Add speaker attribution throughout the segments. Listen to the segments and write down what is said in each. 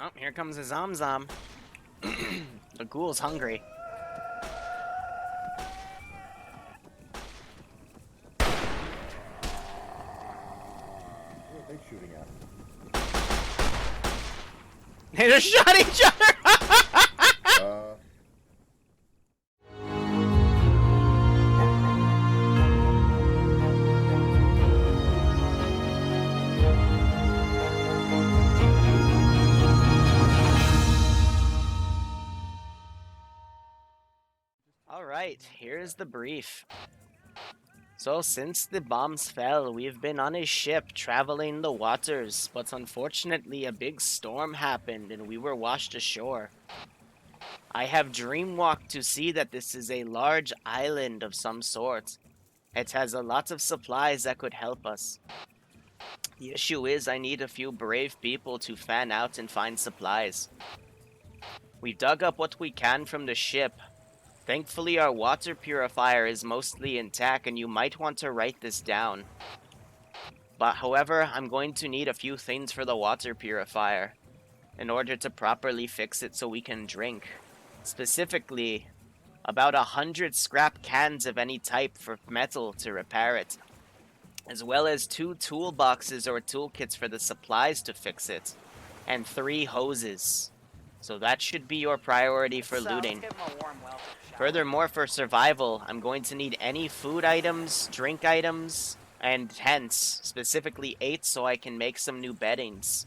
Speaker 1: Oh, here comes a Zom. The ghoul's hungry.
Speaker 2: What are they shooting at?
Speaker 1: They just shot each other! Alright, here's the brief. So, since the bombs fell, we've been on a ship traveling the waters, but unfortunately a big storm happened and we were washed ashore. I have dreamwalked to see that this is a large island of some sort. It has a lot of supplies that could help us. The issue is I need a few brave people to fan out and find supplies. We dug up what we can from the ship. Thankfully, our water purifier is mostly intact, and you might want to write this down. But however, I'm going to need a few things for the water purifier in order to properly fix it so we can drink. Specifically, about 100 scrap cans of any type for metal to repair it, as well as 2 toolboxes or toolkits for the supplies to fix it, and 3 hoses. So that should be your priority for looting. Furthermore, for survival, I'm going to need any food items, drink items, and tents, specifically 8 so I can make some new beddings.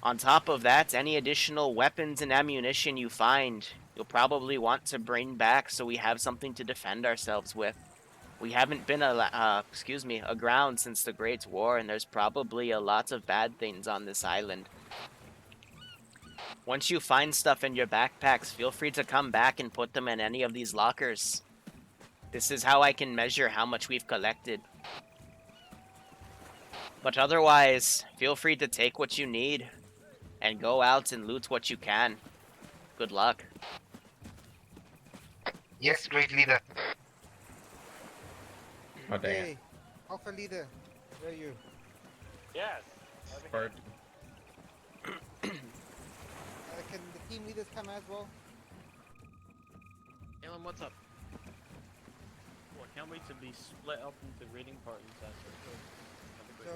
Speaker 1: On top of that, any additional weapons and ammunition you find, you'll probably want to bring back so we have something to defend ourselves with. We haven't been aground since the Great War, and there's probably a lot of bad things on this island. Once you find stuff in your backpacks, feel free to come back and put them in any of these lockers. This is how I can measure how much we've collected. But otherwise, feel free to take what you need and go out and loot what you can. Good luck.
Speaker 3: Yes, great leader.
Speaker 4: Oh, damn.
Speaker 5: Hey, Alpha leader, where are you?
Speaker 6: Yes.
Speaker 4: Bird.
Speaker 5: Can the team leaders come as well?
Speaker 6: Alan, what's up? Well, I can't wait to be split up into raiding parties after.
Speaker 5: So,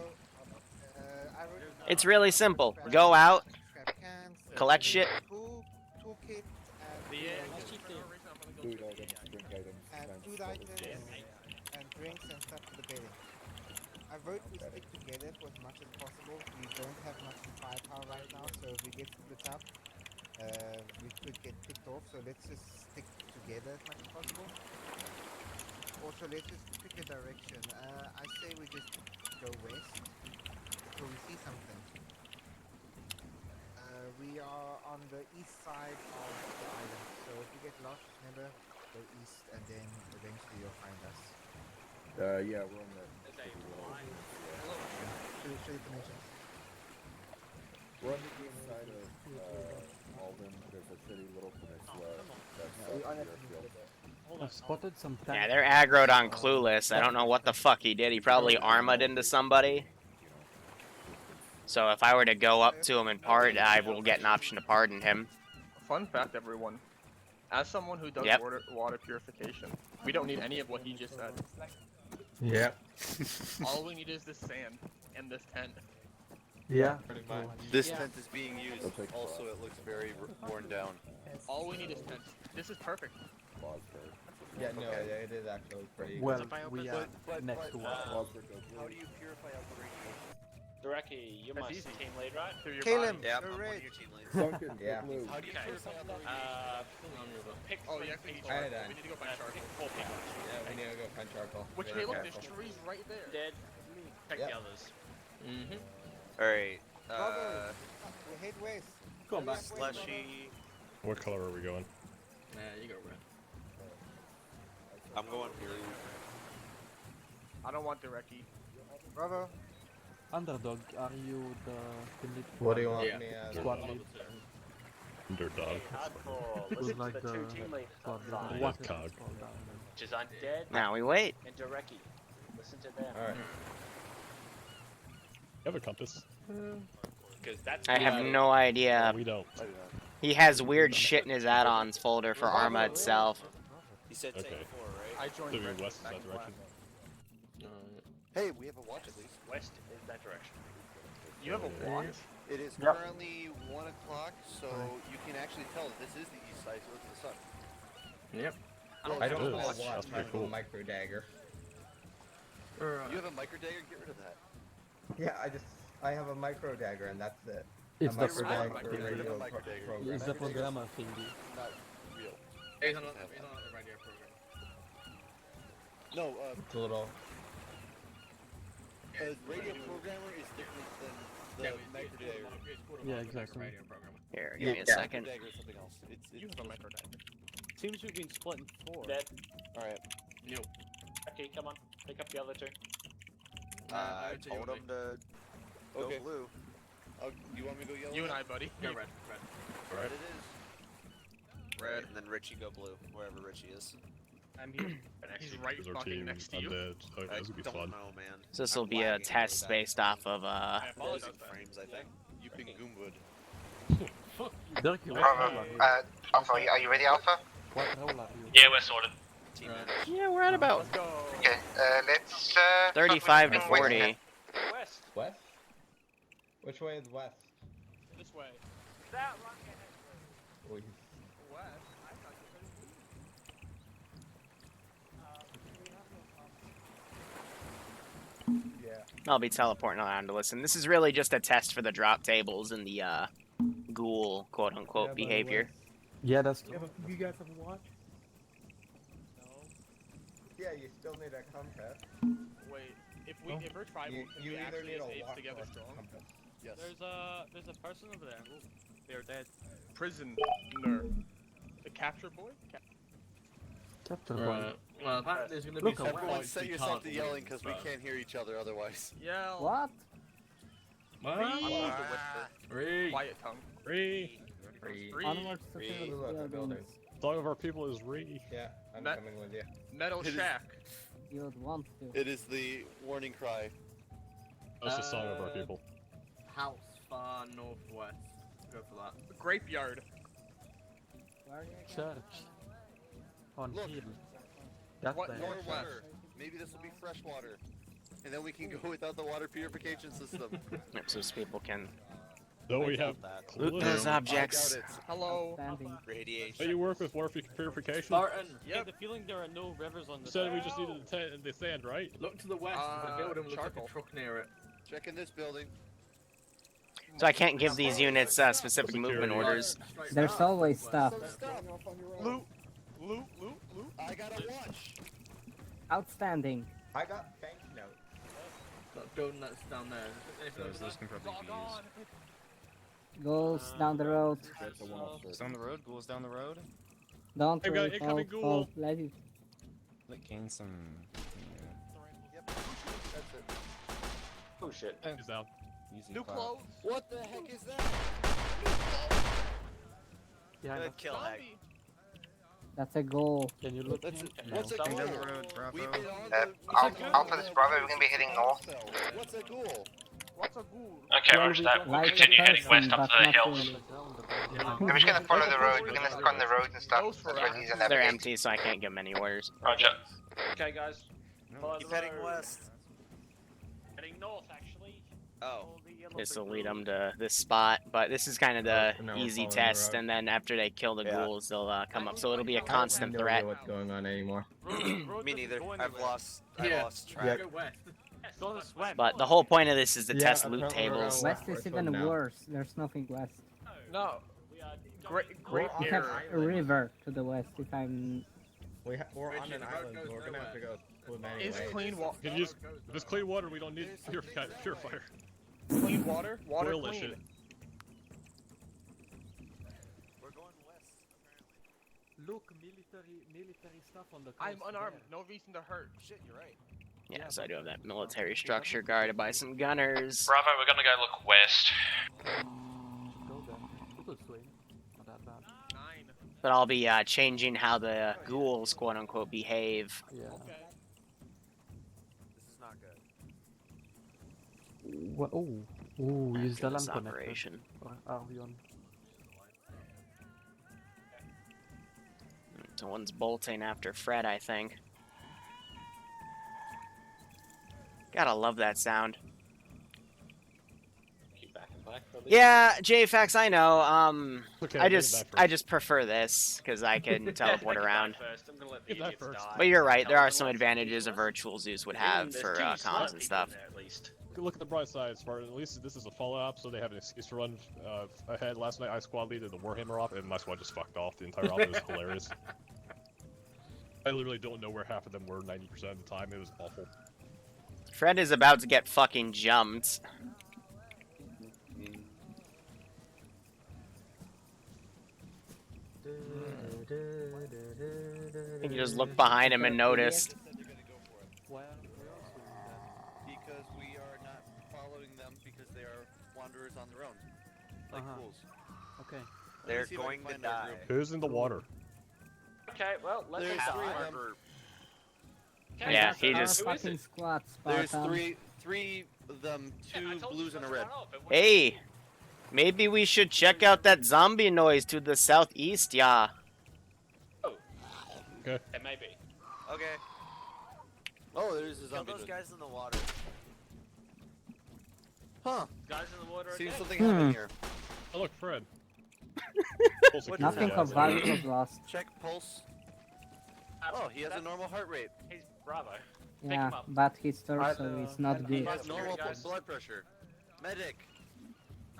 Speaker 5: I wrote
Speaker 1: It's really simple. Go out,
Speaker 5: scrap cans,
Speaker 1: collect shit.
Speaker 5: toolkit,
Speaker 2: Food items, drink items,
Speaker 5: and food items, and drinks and stuff for the bedding. I vote we stick together for as much as possible. We don't have much firepower right now, so if we get split up, we could get picked off. So let's just stick together as much as possible. Also, let's just pick a direction. I say we just go west until we see something. We are on the east side of the island, so if you get lost, remember, go east and then eventually you'll find us.
Speaker 2: Yeah, we're on the
Speaker 5: Show you dimensions.
Speaker 2: we're on the east side of Alden. There's a shitty little peninsula that's south of Deerfield.
Speaker 7: I've spotted some tanks.
Speaker 1: Yeah, they're aggroed on Clueless. I don't know what the fuck he did. He probably arma'd into somebody. So if I were to go up to him and pardon, I will get an option to pardon him.
Speaker 8: Fun fact, everyone. As someone who does water purification, we don't need any of what he just said.
Speaker 4: Yeah.
Speaker 8: All we need is this sand and this tent.
Speaker 7: Yeah.
Speaker 9: This tent is being used. Also, it looks very worn down.
Speaker 8: All we need is tent. This is perfect.
Speaker 4: Yeah, no, yeah, it is actually pretty
Speaker 7: Well,
Speaker 8: good.
Speaker 7: we are next to one.
Speaker 9: How do you purify out the radiation?
Speaker 6: Directly, you're my team lead, right?
Speaker 8: Through your
Speaker 5: Caleb,
Speaker 8: body.
Speaker 9: Yeah,
Speaker 5: you're
Speaker 9: I'm one
Speaker 5: right.
Speaker 9: of your team leads.
Speaker 2: Sunken,
Speaker 4: Yeah.
Speaker 2: blue.
Speaker 9: How do you purify out the radiation?
Speaker 6: Pick
Speaker 8: Oh,
Speaker 6: three
Speaker 8: yeah,
Speaker 6: people.
Speaker 4: I had that.
Speaker 8: We need to go find charcoal.
Speaker 6: Pick 4 people.
Speaker 4: Yeah, we need to go find charcoal.
Speaker 8: Which
Speaker 4: Very
Speaker 8: hey, look,
Speaker 4: careful.
Speaker 8: there's trees right there.
Speaker 6: Dead. Pick
Speaker 4: Yep.
Speaker 6: the others.
Speaker 9: Alright,
Speaker 5: Bravo. We head west.
Speaker 7: Come back.
Speaker 9: Slushy.
Speaker 10: What color are we going?
Speaker 6: Nah, you go red.
Speaker 9: I'm going blue.
Speaker 8: I don't want Direki.
Speaker 5: Bravo.
Speaker 7: Underdog, are you the team lead?
Speaker 4: What do you want
Speaker 6: Yeah.
Speaker 4: me as?
Speaker 7: Squad lead?
Speaker 10: Underdog.
Speaker 6: Hardcore.
Speaker 7: Who's
Speaker 6: Listen
Speaker 7: like
Speaker 6: to the
Speaker 7: the
Speaker 6: 2 team leaders
Speaker 7: squad
Speaker 6: on the
Speaker 7: leader?
Speaker 6: side.
Speaker 10: What
Speaker 7: What
Speaker 10: cog?
Speaker 6: Which is Undead
Speaker 1: Now we wait.
Speaker 6: and Direki. Listen to them.
Speaker 4: Alright.
Speaker 10: You have a compass?
Speaker 3: Because that's.
Speaker 1: I have no idea.
Speaker 10: We don't.
Speaker 1: He has weird shit in his add-ons folder for Arma itself.
Speaker 3: He said
Speaker 10: Okay.
Speaker 3: take 4, right?
Speaker 8: I joined
Speaker 10: So you're
Speaker 8: Red
Speaker 10: west is
Speaker 8: back
Speaker 10: that
Speaker 8: in
Speaker 10: direction?
Speaker 9: Hey, we have a watch at least.
Speaker 3: West is that direction.
Speaker 8: You have a watch?
Speaker 9: It is
Speaker 5: Yep.
Speaker 9: currently 1 o'clock, so you can actually tell that this is the east side, so look at the sun.
Speaker 3: Yep.
Speaker 4: I don't
Speaker 10: It
Speaker 4: have
Speaker 10: is.
Speaker 4: a watch.
Speaker 10: That's
Speaker 4: I
Speaker 10: pretty
Speaker 4: have
Speaker 10: cool.
Speaker 4: a micro dagger.
Speaker 9: You have a micro dagger? Get rid of that.
Speaker 4: Yeah, I have a micro dagger and that's it.
Speaker 7: It's
Speaker 4: a
Speaker 7: the
Speaker 4: micro
Speaker 9: program.
Speaker 4: dagger
Speaker 9: Get rid of
Speaker 4: radio
Speaker 9: the micro dagger.
Speaker 4: program.
Speaker 7: It's the programmer thingy.
Speaker 9: Not real.
Speaker 3: He's on the radio program.
Speaker 9: No,
Speaker 4: It's a little.
Speaker 9: a radio programmer is different than the micro dagger.
Speaker 7: Yeah, exactly.
Speaker 3: Radio program.
Speaker 1: Here, give me a
Speaker 9: Micro
Speaker 1: second.
Speaker 9: dagger is something else. It's
Speaker 8: You have a micro dagger.
Speaker 6: Seems we've been split in 4.
Speaker 3: Dead.
Speaker 9: Alright.
Speaker 3: No. Okay, come on. Pick up the other 2.
Speaker 9: I told him to go
Speaker 2: Okay.
Speaker 9: blue.
Speaker 2: Oh, you want me to go yellow?
Speaker 8: You and I, buddy.
Speaker 3: Go red.
Speaker 9: Red it is.
Speaker 3: Red. And then Richie go blue, wherever Richie is.
Speaker 8: I'm here. He's right
Speaker 10: Is our
Speaker 8: fucking
Speaker 10: team
Speaker 8: next to you.
Speaker 10: undead? Oh,
Speaker 3: I
Speaker 10: this would be
Speaker 3: don't
Speaker 10: fun.
Speaker 3: know, man.
Speaker 1: So this will be a test based off of
Speaker 3: I apologize
Speaker 9: Losing
Speaker 3: for
Speaker 9: frames, I think. You ping Goomwood.
Speaker 7: Dirk, you
Speaker 11: Alpha, are you ready, Alpha?
Speaker 7: what role are you?
Speaker 3: Yeah, we're sorted. Team
Speaker 1: yeah, we're at about
Speaker 8: Let's go.
Speaker 11: Okay, let's
Speaker 1: 35 to 40.
Speaker 8: West.
Speaker 4: West? Which way is west?
Speaker 8: This way.
Speaker 4: Oh,
Speaker 8: West?
Speaker 4: yeah.
Speaker 1: I'll be teleporting around to listen. This is really just a test for the drop tables and the ghoul quote-unquote behavior.
Speaker 7: Yeah, that's true. You guys have a watch?
Speaker 4: Yeah, you still need a compass.
Speaker 8: Wait. If
Speaker 7: Oh.
Speaker 8: we're tribal,
Speaker 4: You,
Speaker 8: can
Speaker 4: you
Speaker 8: we
Speaker 4: either
Speaker 8: actually
Speaker 4: need a
Speaker 8: escape
Speaker 4: watch
Speaker 8: together
Speaker 4: or a
Speaker 8: strong?
Speaker 4: compass.
Speaker 9: Yes.
Speaker 6: There's a person over there. Ooh, they're dead.
Speaker 8: Prisoner. The capture boy?
Speaker 7: Captain
Speaker 3: Well, apparently there's gonna
Speaker 7: Look,
Speaker 3: be some
Speaker 9: Everyone
Speaker 3: fights
Speaker 9: set
Speaker 3: we
Speaker 9: yourself
Speaker 3: can't
Speaker 9: to yelling
Speaker 3: win,
Speaker 9: because we
Speaker 3: but-
Speaker 9: can't hear each other otherwise.
Speaker 8: Yell.
Speaker 5: What?
Speaker 3: What?
Speaker 8: I love the whisper.
Speaker 3: Free.
Speaker 8: Quiet tongue.
Speaker 10: Re.
Speaker 8: Free.
Speaker 5: Onwards to
Speaker 3: Free.
Speaker 5: finish
Speaker 4: Look, the
Speaker 5: the
Speaker 4: building.
Speaker 10: Song of our people is Re.
Speaker 4: Yeah, I'm
Speaker 8: Met-
Speaker 4: coming with you.
Speaker 8: Metal
Speaker 9: It is-
Speaker 8: Shack.
Speaker 5: You would want to.
Speaker 9: It is the warning cry.
Speaker 10: That's the song of our people.
Speaker 3: House far northwest. Go for that.
Speaker 8: Grapeyard.
Speaker 5: Where are you again?
Speaker 7: Church. On
Speaker 9: Look.
Speaker 7: hill. That
Speaker 8: What
Speaker 7: way.
Speaker 8: north-
Speaker 9: Water. Maybe this will be fresh water. And then we can go without the water purification system.
Speaker 1: Yep, so people can
Speaker 10: Though we have
Speaker 1: loot
Speaker 10: clues.
Speaker 1: those
Speaker 9: I
Speaker 1: objects.
Speaker 9: doubt it.
Speaker 8: Hello.
Speaker 5: Standing.
Speaker 10: Hey,
Speaker 3: Radiation.
Speaker 10: you work with water purification?
Speaker 3: Spartan.
Speaker 6: I get the feeling there are no rivers on
Speaker 10: You
Speaker 6: this.
Speaker 10: said we just needed the sand, right?
Speaker 3: Look to the west. There's a building with
Speaker 8: charcoal.
Speaker 3: a truck near it.
Speaker 9: Check in this building.
Speaker 1: So I can't give these units specific movement orders.
Speaker 5: There's always stuff.
Speaker 8: Loot. Loot. Loot. Loot.
Speaker 9: I got a watch.
Speaker 5: Outstanding.
Speaker 4: I got banknote.
Speaker 3: That building that's down there.
Speaker 12: Those can probably be used.
Speaker 5: Goes down the road.
Speaker 2: That's the one upstairs.
Speaker 12: It's down the road, ghouls down the road.
Speaker 5: Don't
Speaker 10: I've got
Speaker 5: worry,
Speaker 10: incoming
Speaker 5: fall,
Speaker 10: ghoul.
Speaker 5: fall. Let it.
Speaker 12: Like gain some.
Speaker 9: Yep. That's it.
Speaker 3: Oh shit.
Speaker 10: He's down.
Speaker 12: Using
Speaker 8: New
Speaker 12: cloud.
Speaker 8: clothes.
Speaker 9: What the heck is that?
Speaker 7: Yeah,
Speaker 3: Good kill, Hag.
Speaker 8: Zombie.
Speaker 5: That's a goal.
Speaker 7: can you look
Speaker 9: That's
Speaker 7: him?
Speaker 9: it. What's a
Speaker 3: Down
Speaker 9: ghoul?
Speaker 12: the road, Bravo.
Speaker 9: We've been on
Speaker 11: Alpha, this is Bravo, we're gonna be heading north.
Speaker 9: What's a ghoul?
Speaker 8: What's a ghoul?
Speaker 13: Okay, roger that. We'll
Speaker 5: Like
Speaker 13: continue
Speaker 5: a
Speaker 13: heading
Speaker 5: person,
Speaker 13: west up
Speaker 5: but
Speaker 13: to the
Speaker 5: not
Speaker 13: hills.
Speaker 5: really.
Speaker 11: We're just gonna follow the road, we're gonna look on the roads and stuff.
Speaker 8: Those for
Speaker 11: That's where these are
Speaker 1: They're
Speaker 11: navigating.
Speaker 1: empty, so I can't give them any orders.
Speaker 13: Roger.
Speaker 3: Okay, guys. Follow
Speaker 9: Keep
Speaker 3: the
Speaker 9: heading
Speaker 3: road.
Speaker 9: west.
Speaker 6: Heading north, actually.
Speaker 3: Oh.
Speaker 1: This will lead them to this spot, but this is kind of the
Speaker 4: Oh, now we're
Speaker 1: easy
Speaker 4: following the
Speaker 1: test,
Speaker 4: road.
Speaker 1: and then after they kill the
Speaker 9: Yeah.
Speaker 1: ghouls, they'll come up. So it'll be a
Speaker 4: I
Speaker 1: constant
Speaker 4: have no
Speaker 1: threat.
Speaker 4: idea what's going on anymore.
Speaker 3: Me neither. I've lost track.
Speaker 4: Yeah.
Speaker 3: Go west.
Speaker 6: Go this way.
Speaker 1: But the whole point of this is to
Speaker 4: Yeah,
Speaker 1: test loot
Speaker 4: apparently we're
Speaker 1: tables.
Speaker 4: all-
Speaker 5: West is
Speaker 4: West
Speaker 5: even
Speaker 4: one now.
Speaker 5: worse. There's nothing west.
Speaker 8: No.
Speaker 6: We are
Speaker 8: Great.
Speaker 4: We're on
Speaker 5: We
Speaker 4: an
Speaker 5: have
Speaker 8: Grapeyard.
Speaker 5: a river to the west. If I'm
Speaker 4: We're on
Speaker 3: Richie,
Speaker 4: an
Speaker 3: the road
Speaker 4: island,
Speaker 3: goes
Speaker 4: so we're gonna have to go swim
Speaker 8: Is
Speaker 4: anyway.
Speaker 8: clean water.
Speaker 10: Can you use if it's clean water? We don't need purifier.
Speaker 8: Clean water. Water
Speaker 10: Boil this
Speaker 8: clean.
Speaker 10: shit.
Speaker 9: We're going west, apparently.
Speaker 7: Look, military stuff on the coast.
Speaker 8: I'm unarmed.
Speaker 7: there.
Speaker 8: No reason to hurt.
Speaker 9: Shit, you're right.
Speaker 1: Yeah, so I do have that military structure guarded by some gunners.
Speaker 13: Bravo, we're gonna go look west.
Speaker 7: Go there. You could swim. Not that bad.
Speaker 8: 9.
Speaker 1: But I'll be changing how the ghouls, quote unquote, behave.
Speaker 7: Yeah.
Speaker 8: Okay.
Speaker 9: This is not good.
Speaker 7: What? Oh. Ooh, use the
Speaker 1: after this
Speaker 7: lamp connector.
Speaker 1: operation.
Speaker 7: Or are we on?
Speaker 1: Someone's bolting after Fred, I think. Gotta love that sound.
Speaker 6: Keep back and back.
Speaker 1: Yeah, JFax, I know.
Speaker 10: Okay,
Speaker 1: I
Speaker 10: get
Speaker 1: just
Speaker 10: back first.
Speaker 1: prefer this because I can teleport around.
Speaker 6: First. I'm gonna let the
Speaker 10: Get that
Speaker 6: idiots
Speaker 10: first.
Speaker 6: die.
Speaker 1: But you're right. There
Speaker 6: Tell
Speaker 1: are
Speaker 6: them
Speaker 1: some
Speaker 6: what's
Speaker 1: advantages a
Speaker 6: useless.
Speaker 1: virtual Zeus would have
Speaker 6: There's
Speaker 1: for
Speaker 6: two smart
Speaker 1: comms and
Speaker 6: people
Speaker 1: stuff.
Speaker 6: in there, at least.
Speaker 10: Look at the bright side, Spartan. At least this is a follow-up, so they have an excuse to run ahead. Last night I squad leaded the Warhammer op, and my squad just fucked off the entire op. It was hilarious. I literally don't know where half of them were 90% of the time. It was awful.
Speaker 1: Fred is about to get fucking jumped. I think you just looked behind him and noticed.
Speaker 7: Why are
Speaker 9: Because we are not following them because they are wanderers on their own. Like fools.
Speaker 7: Okay.
Speaker 9: They're going to die.
Speaker 10: Who's in the water?
Speaker 6: Okay, well, let's
Speaker 9: There's
Speaker 6: die.
Speaker 9: 3 of them.
Speaker 6: Okay,
Speaker 1: Yeah,
Speaker 6: so
Speaker 1: he
Speaker 6: who
Speaker 1: just-
Speaker 6: is
Speaker 5: fucking
Speaker 6: it?
Speaker 5: squad,
Speaker 9: There's
Speaker 5: Spartan.
Speaker 9: three of them,
Speaker 6: Yeah, I
Speaker 9: 2
Speaker 6: told
Speaker 9: blues
Speaker 6: you
Speaker 9: and a
Speaker 6: to
Speaker 9: red.
Speaker 6: run off, it wouldn't-
Speaker 1: Hey, maybe we should check out that zombie noise to the southeast, yeah.
Speaker 10: Okay.
Speaker 6: It may be.
Speaker 9: Okay. Oh, there's a
Speaker 11: Kill
Speaker 9: zombie.
Speaker 11: those guys in the water.
Speaker 9: Huh.
Speaker 6: Guys in the water
Speaker 9: Seems
Speaker 6: again.
Speaker 9: something happened here.
Speaker 10: Oh look, Fred. Full security
Speaker 5: Nothing
Speaker 10: guys.
Speaker 5: of value was lost.
Speaker 9: Check pulse. Oh, he has a normal heart rate.
Speaker 6: He's Bravo. Pick
Speaker 5: Yeah,
Speaker 6: him up.
Speaker 5: but his torso is not
Speaker 9: He
Speaker 5: good.
Speaker 9: has normal
Speaker 6: guys.
Speaker 9: blood pressure. Medic.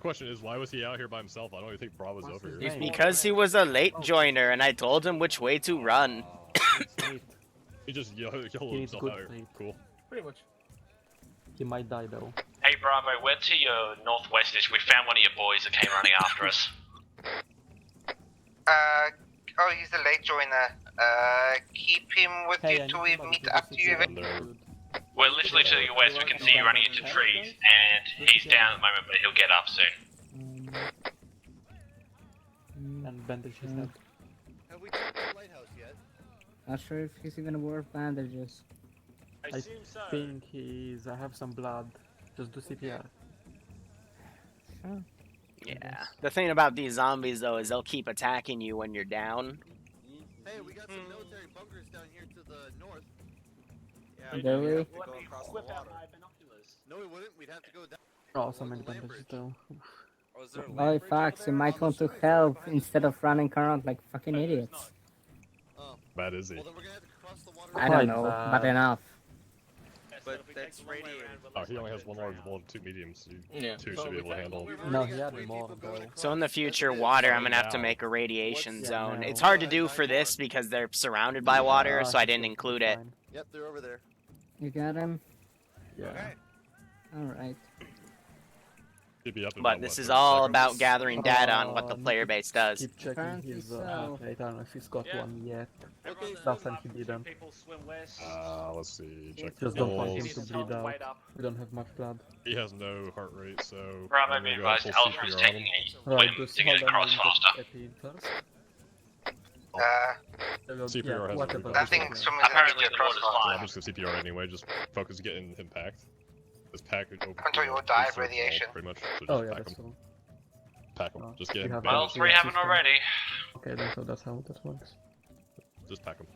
Speaker 10: Question is, why was he out here by himself? I don't even think Bravo's
Speaker 7: What's
Speaker 10: over
Speaker 7: his
Speaker 10: here.
Speaker 7: name?
Speaker 1: Because he was a late joiner and I told him which way to run.
Speaker 7: Wait,
Speaker 10: He just yelled
Speaker 7: He needs
Speaker 10: himself
Speaker 7: good
Speaker 10: out here.
Speaker 7: sleep.
Speaker 10: Cool.
Speaker 3: Pretty much.
Speaker 7: he might die though.
Speaker 13: Hey Bravo, we're to your northwestish. We found one of your boys that came running after us.
Speaker 11: Oh, he's the late joiner. Keep him with
Speaker 7: Hey,
Speaker 11: you
Speaker 7: I
Speaker 11: till
Speaker 7: need
Speaker 11: we
Speaker 7: somebody
Speaker 11: meet
Speaker 7: to
Speaker 11: after
Speaker 7: visit
Speaker 11: you.
Speaker 7: you.
Speaker 13: We're literally to your west. We can see you running into trees, and he's down at the moment, but he'll get up soon.
Speaker 7: And bandage his head.
Speaker 9: Have we checked the lighthouse yet?
Speaker 5: Not sure if he's even worth bandages.
Speaker 6: I
Speaker 7: I
Speaker 6: assume so.
Speaker 7: think I have some blood. Just do CPR.
Speaker 5: Sure.
Speaker 1: Yeah. The thing about these zombies, though, is they'll keep attacking you when you're down.
Speaker 9: Hey, we got some military bunkers down here to the north. Yeah,
Speaker 5: Do we?
Speaker 9: have to
Speaker 6: Let
Speaker 9: go
Speaker 6: me
Speaker 9: across the
Speaker 6: whip out
Speaker 9: water.
Speaker 6: my binoculars.
Speaker 9: No, we wouldn't. We'd have to go down.
Speaker 7: Oh, so many
Speaker 9: Land
Speaker 7: bandages
Speaker 9: bridge.
Speaker 7: though.
Speaker 9: Oh, is there a
Speaker 5: Holy
Speaker 9: land bridge over
Speaker 5: fucks, you
Speaker 9: there?
Speaker 5: might want to help instead of running around like fucking idiots.
Speaker 9: Oh,
Speaker 10: Bad is he?
Speaker 9: well then we're gonna have to cross the water.
Speaker 5: I don't
Speaker 7: Quite
Speaker 5: know,
Speaker 7: bad.
Speaker 5: but enough.
Speaker 6: Yes,
Speaker 11: But
Speaker 6: if we
Speaker 11: that's
Speaker 6: take the long way
Speaker 11: radiated.
Speaker 6: around, we're
Speaker 10: Oh,
Speaker 6: less
Speaker 10: he only
Speaker 6: likely
Speaker 10: has
Speaker 6: to
Speaker 10: one large
Speaker 6: drown.
Speaker 10: wall and 2 mediums. You
Speaker 3: Yeah.
Speaker 10: two
Speaker 3: So
Speaker 10: should be able to handle.
Speaker 9: We've
Speaker 7: No,
Speaker 9: already
Speaker 7: he
Speaker 9: got
Speaker 7: had
Speaker 9: 3
Speaker 7: more,
Speaker 9: people going
Speaker 7: though.
Speaker 9: across.
Speaker 1: So in the
Speaker 9: That's
Speaker 1: future,
Speaker 9: it.
Speaker 1: water, I'm gonna have to
Speaker 10: Down.
Speaker 1: make a radiation
Speaker 7: What's-
Speaker 1: zone.
Speaker 7: yeah,
Speaker 1: It's
Speaker 7: no.
Speaker 1: hard to do
Speaker 9: Nine
Speaker 1: for this
Speaker 9: more.
Speaker 1: because they're surrounded by water, so I
Speaker 7: he's
Speaker 1: didn't
Speaker 7: going to be
Speaker 1: include it.
Speaker 7: fine.
Speaker 9: Yep, they're over there.
Speaker 5: You got him?
Speaker 7: Yeah.
Speaker 9: Okay.
Speaker 5: Alright.
Speaker 10: He'd be up in
Speaker 1: But
Speaker 10: about,
Speaker 1: this
Speaker 10: what,
Speaker 1: is
Speaker 10: 30
Speaker 1: all
Speaker 10: seconds?
Speaker 1: about gathering data on what the
Speaker 7: need
Speaker 1: player
Speaker 7: to
Speaker 1: base does.
Speaker 7: Keep checking
Speaker 5: Apparently
Speaker 7: his
Speaker 5: so.
Speaker 7: heart rate. I don't know if he's got
Speaker 6: Yeah.
Speaker 7: one yet.
Speaker 6: Everyone
Speaker 9: Okay,
Speaker 7: Last
Speaker 6: swim
Speaker 7: time
Speaker 6: up,
Speaker 7: he
Speaker 6: 2
Speaker 7: didn't.
Speaker 6: people swim west.
Speaker 10: Let's see. Check
Speaker 7: Just
Speaker 10: the
Speaker 7: don't want
Speaker 6: He
Speaker 7: him
Speaker 10: goals.
Speaker 7: to
Speaker 6: needs to tell
Speaker 7: bleed
Speaker 6: them to
Speaker 7: out.
Speaker 6: wait up.
Speaker 7: We don't have much blood.
Speaker 10: He has no heart rate, so.
Speaker 13: Bravo,
Speaker 10: I'm
Speaker 13: be
Speaker 10: gonna go
Speaker 13: advised,
Speaker 10: full
Speaker 13: Alpha is
Speaker 10: CPR on
Speaker 13: taking
Speaker 10: him.
Speaker 13: a
Speaker 7: Right,
Speaker 13: swim
Speaker 7: just
Speaker 13: to get
Speaker 7: hold on,
Speaker 13: across
Speaker 7: I'll
Speaker 13: faster.
Speaker 7: get Epi first.
Speaker 10: CPR has a
Speaker 7: whatever.
Speaker 10: good
Speaker 11: I
Speaker 10: That
Speaker 11: think
Speaker 10: thing
Speaker 11: someone's gonna
Speaker 13: Apparently
Speaker 11: get
Speaker 13: the
Speaker 11: you across
Speaker 13: water's
Speaker 11: faster.
Speaker 10: Well,
Speaker 13: fine.
Speaker 10: I'm just gonna CPR anyway, just focus on getting him packed. This pack over
Speaker 11: Until you will die of radiation.
Speaker 10: pretty much. So just
Speaker 7: Oh yeah,
Speaker 10: pack
Speaker 7: that's
Speaker 10: him.
Speaker 7: all.
Speaker 10: Pack him.
Speaker 7: Oh,
Speaker 10: Just get
Speaker 7: we
Speaker 10: him
Speaker 7: have
Speaker 10: packed.
Speaker 13: Well,
Speaker 7: Bandage
Speaker 13: 3 haven't
Speaker 7: system.
Speaker 13: already.
Speaker 7: Okay, then so that's how that works.
Speaker 10: Just pack him.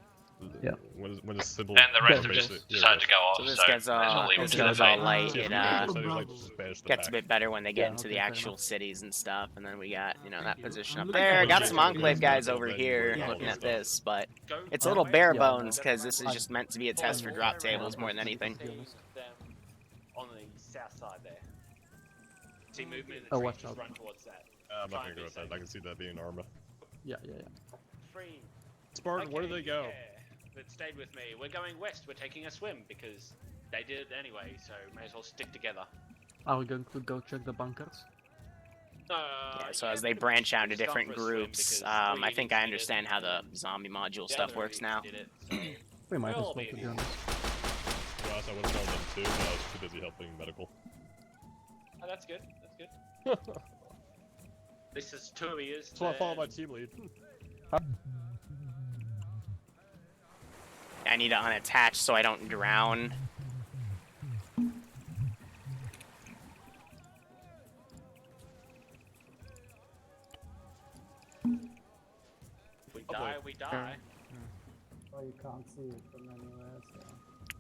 Speaker 7: Yeah.
Speaker 10: When the symbol.
Speaker 13: And the rest
Speaker 7: Yeah,
Speaker 13: of us
Speaker 10: basic-
Speaker 13: decided to go off,
Speaker 1: So
Speaker 13: so
Speaker 1: this
Speaker 13: may
Speaker 1: gets
Speaker 13: as well leave them
Speaker 1: this
Speaker 13: to
Speaker 1: goes
Speaker 13: their
Speaker 1: all
Speaker 13: fate.
Speaker 1: light.
Speaker 10: See if
Speaker 1: It
Speaker 10: we can decide to, like, just banish the
Speaker 1: gets a
Speaker 10: pack.
Speaker 1: bit better when they get
Speaker 7: Yeah,
Speaker 1: into
Speaker 7: okay,
Speaker 1: the
Speaker 7: fair
Speaker 1: actual
Speaker 7: enough.
Speaker 1: cities and stuff, and then we got that position up
Speaker 7: I'm
Speaker 1: there.
Speaker 7: looking
Speaker 1: Got
Speaker 7: at
Speaker 1: some
Speaker 7: the
Speaker 1: enclave guys
Speaker 10: Yeah,
Speaker 1: over
Speaker 10: yeah,
Speaker 1: here
Speaker 10: yeah,
Speaker 1: looking
Speaker 10: yeah.
Speaker 1: at this, but
Speaker 6: Go
Speaker 1: it's a
Speaker 6: right
Speaker 1: little
Speaker 6: way.
Speaker 1: bare
Speaker 7: Yeah,
Speaker 1: bones
Speaker 7: no.
Speaker 1: because this is just meant to be a test for drop tables more than anything.
Speaker 6: See them on the south side there. See movement in the
Speaker 7: Oh,
Speaker 6: trees,
Speaker 7: watch
Speaker 6: just
Speaker 7: out.
Speaker 6: run towards that.
Speaker 10: I'm
Speaker 6: Try
Speaker 10: not
Speaker 6: and
Speaker 10: gonna go
Speaker 6: be
Speaker 10: with that.
Speaker 6: safe.
Speaker 10: I can see that being Arma.
Speaker 7: Yeah.
Speaker 6: Free.
Speaker 10: Spartan, where do
Speaker 6: Okay,
Speaker 10: they go?
Speaker 6: yeah, but stayed with me. We're going west. We're taking a swim because they did it anyway, so may as well stick together.
Speaker 7: Are we going to go check the bunkers?
Speaker 1: So as
Speaker 6: yeah,
Speaker 1: they
Speaker 6: pretty
Speaker 1: branch
Speaker 6: much
Speaker 1: out to
Speaker 6: start
Speaker 1: different
Speaker 6: for a swim
Speaker 1: groups,
Speaker 6: because
Speaker 1: I
Speaker 6: three
Speaker 1: think
Speaker 6: idiots
Speaker 1: I
Speaker 6: did it,
Speaker 1: understand how the
Speaker 6: and
Speaker 1: zombie module
Speaker 6: the
Speaker 1: stuff
Speaker 6: other
Speaker 1: works
Speaker 6: idiots
Speaker 1: now.
Speaker 6: did it, so
Speaker 7: We might
Speaker 6: We'll
Speaker 7: as
Speaker 6: all
Speaker 7: well,
Speaker 6: be
Speaker 7: to be
Speaker 6: here.
Speaker 7: honest.
Speaker 10: To be honest, I would have told them too, but I was too busy helping medical.
Speaker 6: Oh, that's good. That's good. This is 2 years.
Speaker 10: That's why I follow my team lead.
Speaker 1: I need to unattach so I don't drown.
Speaker 6: die, we die.
Speaker 14: Well, you can't see it from anywhere, so.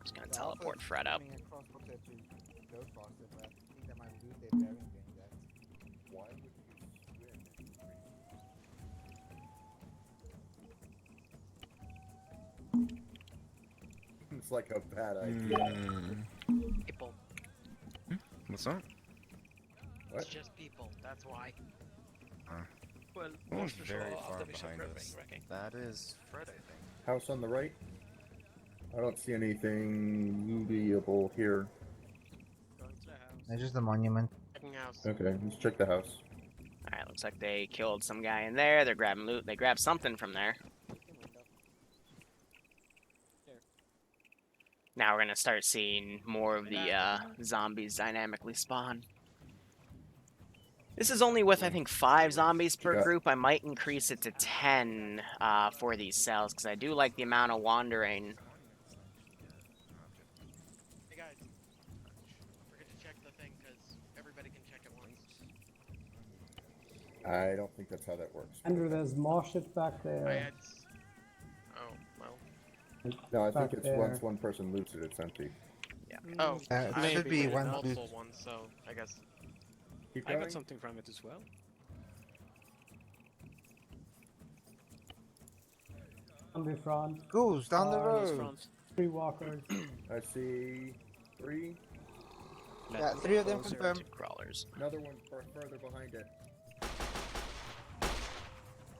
Speaker 1: Just gonna teleport Fred up.
Speaker 5: Coming across water to go faster, but I think they might lose their bearing doing that.
Speaker 2: Why would you swim in green? It's like a bad idea.
Speaker 12: People. What's that?
Speaker 2: What?
Speaker 15: It's just people, that's why.
Speaker 12: Well, one's very far behind us. That is Fred, I think.
Speaker 2: House on the right? I don't see anything lootable here.
Speaker 5: It's just a monument.
Speaker 2: Okay, let's check the house.
Speaker 1: Alright, looks like they killed some guy in there. They're grabbing loot. They grabbed something from there. Now we're gonna start seeing more of the zombies dynamically spawn. This is only with, I think, 5 zombies per group. I might increase it to 10 for these cells, because I do like the amount of wandering.
Speaker 15: Hey guys, don't forget to check the thing, because everybody can check at once.
Speaker 2: I don't think that's how that works.
Speaker 14: Andrew, there's more shit back there.
Speaker 15: Oh, well.
Speaker 2: No, I think
Speaker 14: Back
Speaker 2: it's
Speaker 14: there.
Speaker 2: once one person loots it, it's empty.
Speaker 1: Yeah.
Speaker 15: Oh,
Speaker 5: it
Speaker 15: I
Speaker 5: should be
Speaker 15: looted
Speaker 5: one
Speaker 15: multiple
Speaker 5: loot.
Speaker 15: ones, so I guess.
Speaker 2: Keep
Speaker 12: I
Speaker 2: going.
Speaker 12: got something from it as well.
Speaker 14: Zombie front.
Speaker 5: Ghouls down the road.
Speaker 12: Front.
Speaker 14: 3 walkers.
Speaker 2: I see 3.
Speaker 5: Yeah, 3 of them
Speaker 1: Closer
Speaker 5: confirmed.
Speaker 1: to crawlers.
Speaker 2: Another one further behind it.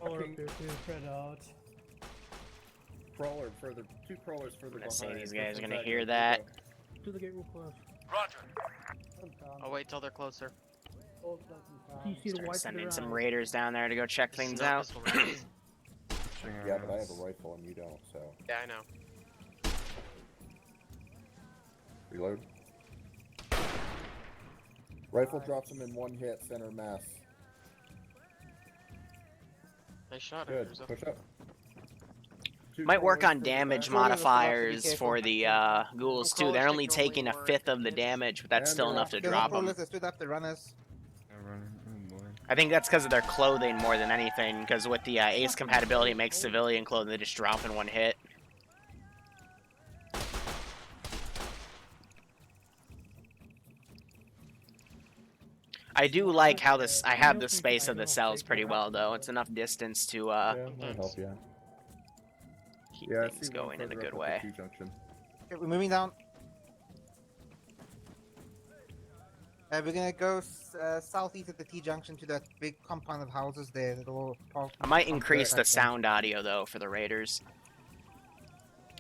Speaker 14: Or
Speaker 2: Fucking
Speaker 14: appear to spread out.
Speaker 2: crawler further, 2 crawlers further
Speaker 1: I'm gonna
Speaker 2: behind.
Speaker 1: say these guys are gonna
Speaker 2: Inside
Speaker 1: hear
Speaker 2: the
Speaker 1: that.
Speaker 2: window.
Speaker 14: To the gate real close.
Speaker 15: I'll wait till they're closer.
Speaker 1: Start sending some raiders down there to go check things
Speaker 15: Not
Speaker 1: out.
Speaker 15: pistol rounds.
Speaker 2: Yeah, but I have a rifle and you don't, so.
Speaker 15: Yeah, I know.
Speaker 2: Reload. Rifle drops him in 1 hit, center mass.
Speaker 15: Nice shot,
Speaker 2: Good,
Speaker 15: Andrews.
Speaker 2: push up. 2
Speaker 1: Might work
Speaker 2: crawlers
Speaker 1: on
Speaker 2: further
Speaker 1: damage
Speaker 2: back.
Speaker 1: modifiers for the ghouls too. They're only taking a 5th of the damage, but that's still enough to drop them.
Speaker 5: They stood up the runners.
Speaker 1: I think that's because of their clothing more than anything, because with the ace compatibility it makes civilian clothing they just drop in 1 hit. I do like how this. I have the space of the cells pretty well though. It's enough distance to
Speaker 2: Yeah, that'll help, yeah.
Speaker 1: keep
Speaker 2: Yeah, I
Speaker 1: things
Speaker 2: see one
Speaker 1: going in a
Speaker 2: further
Speaker 1: good
Speaker 2: up
Speaker 1: way.
Speaker 2: at the T-junction.
Speaker 5: Okay, we're moving down. We're gonna go southeast at the T-junction to that big compound of houses there. The little
Speaker 1: I might increase the sound audio though for the raiders.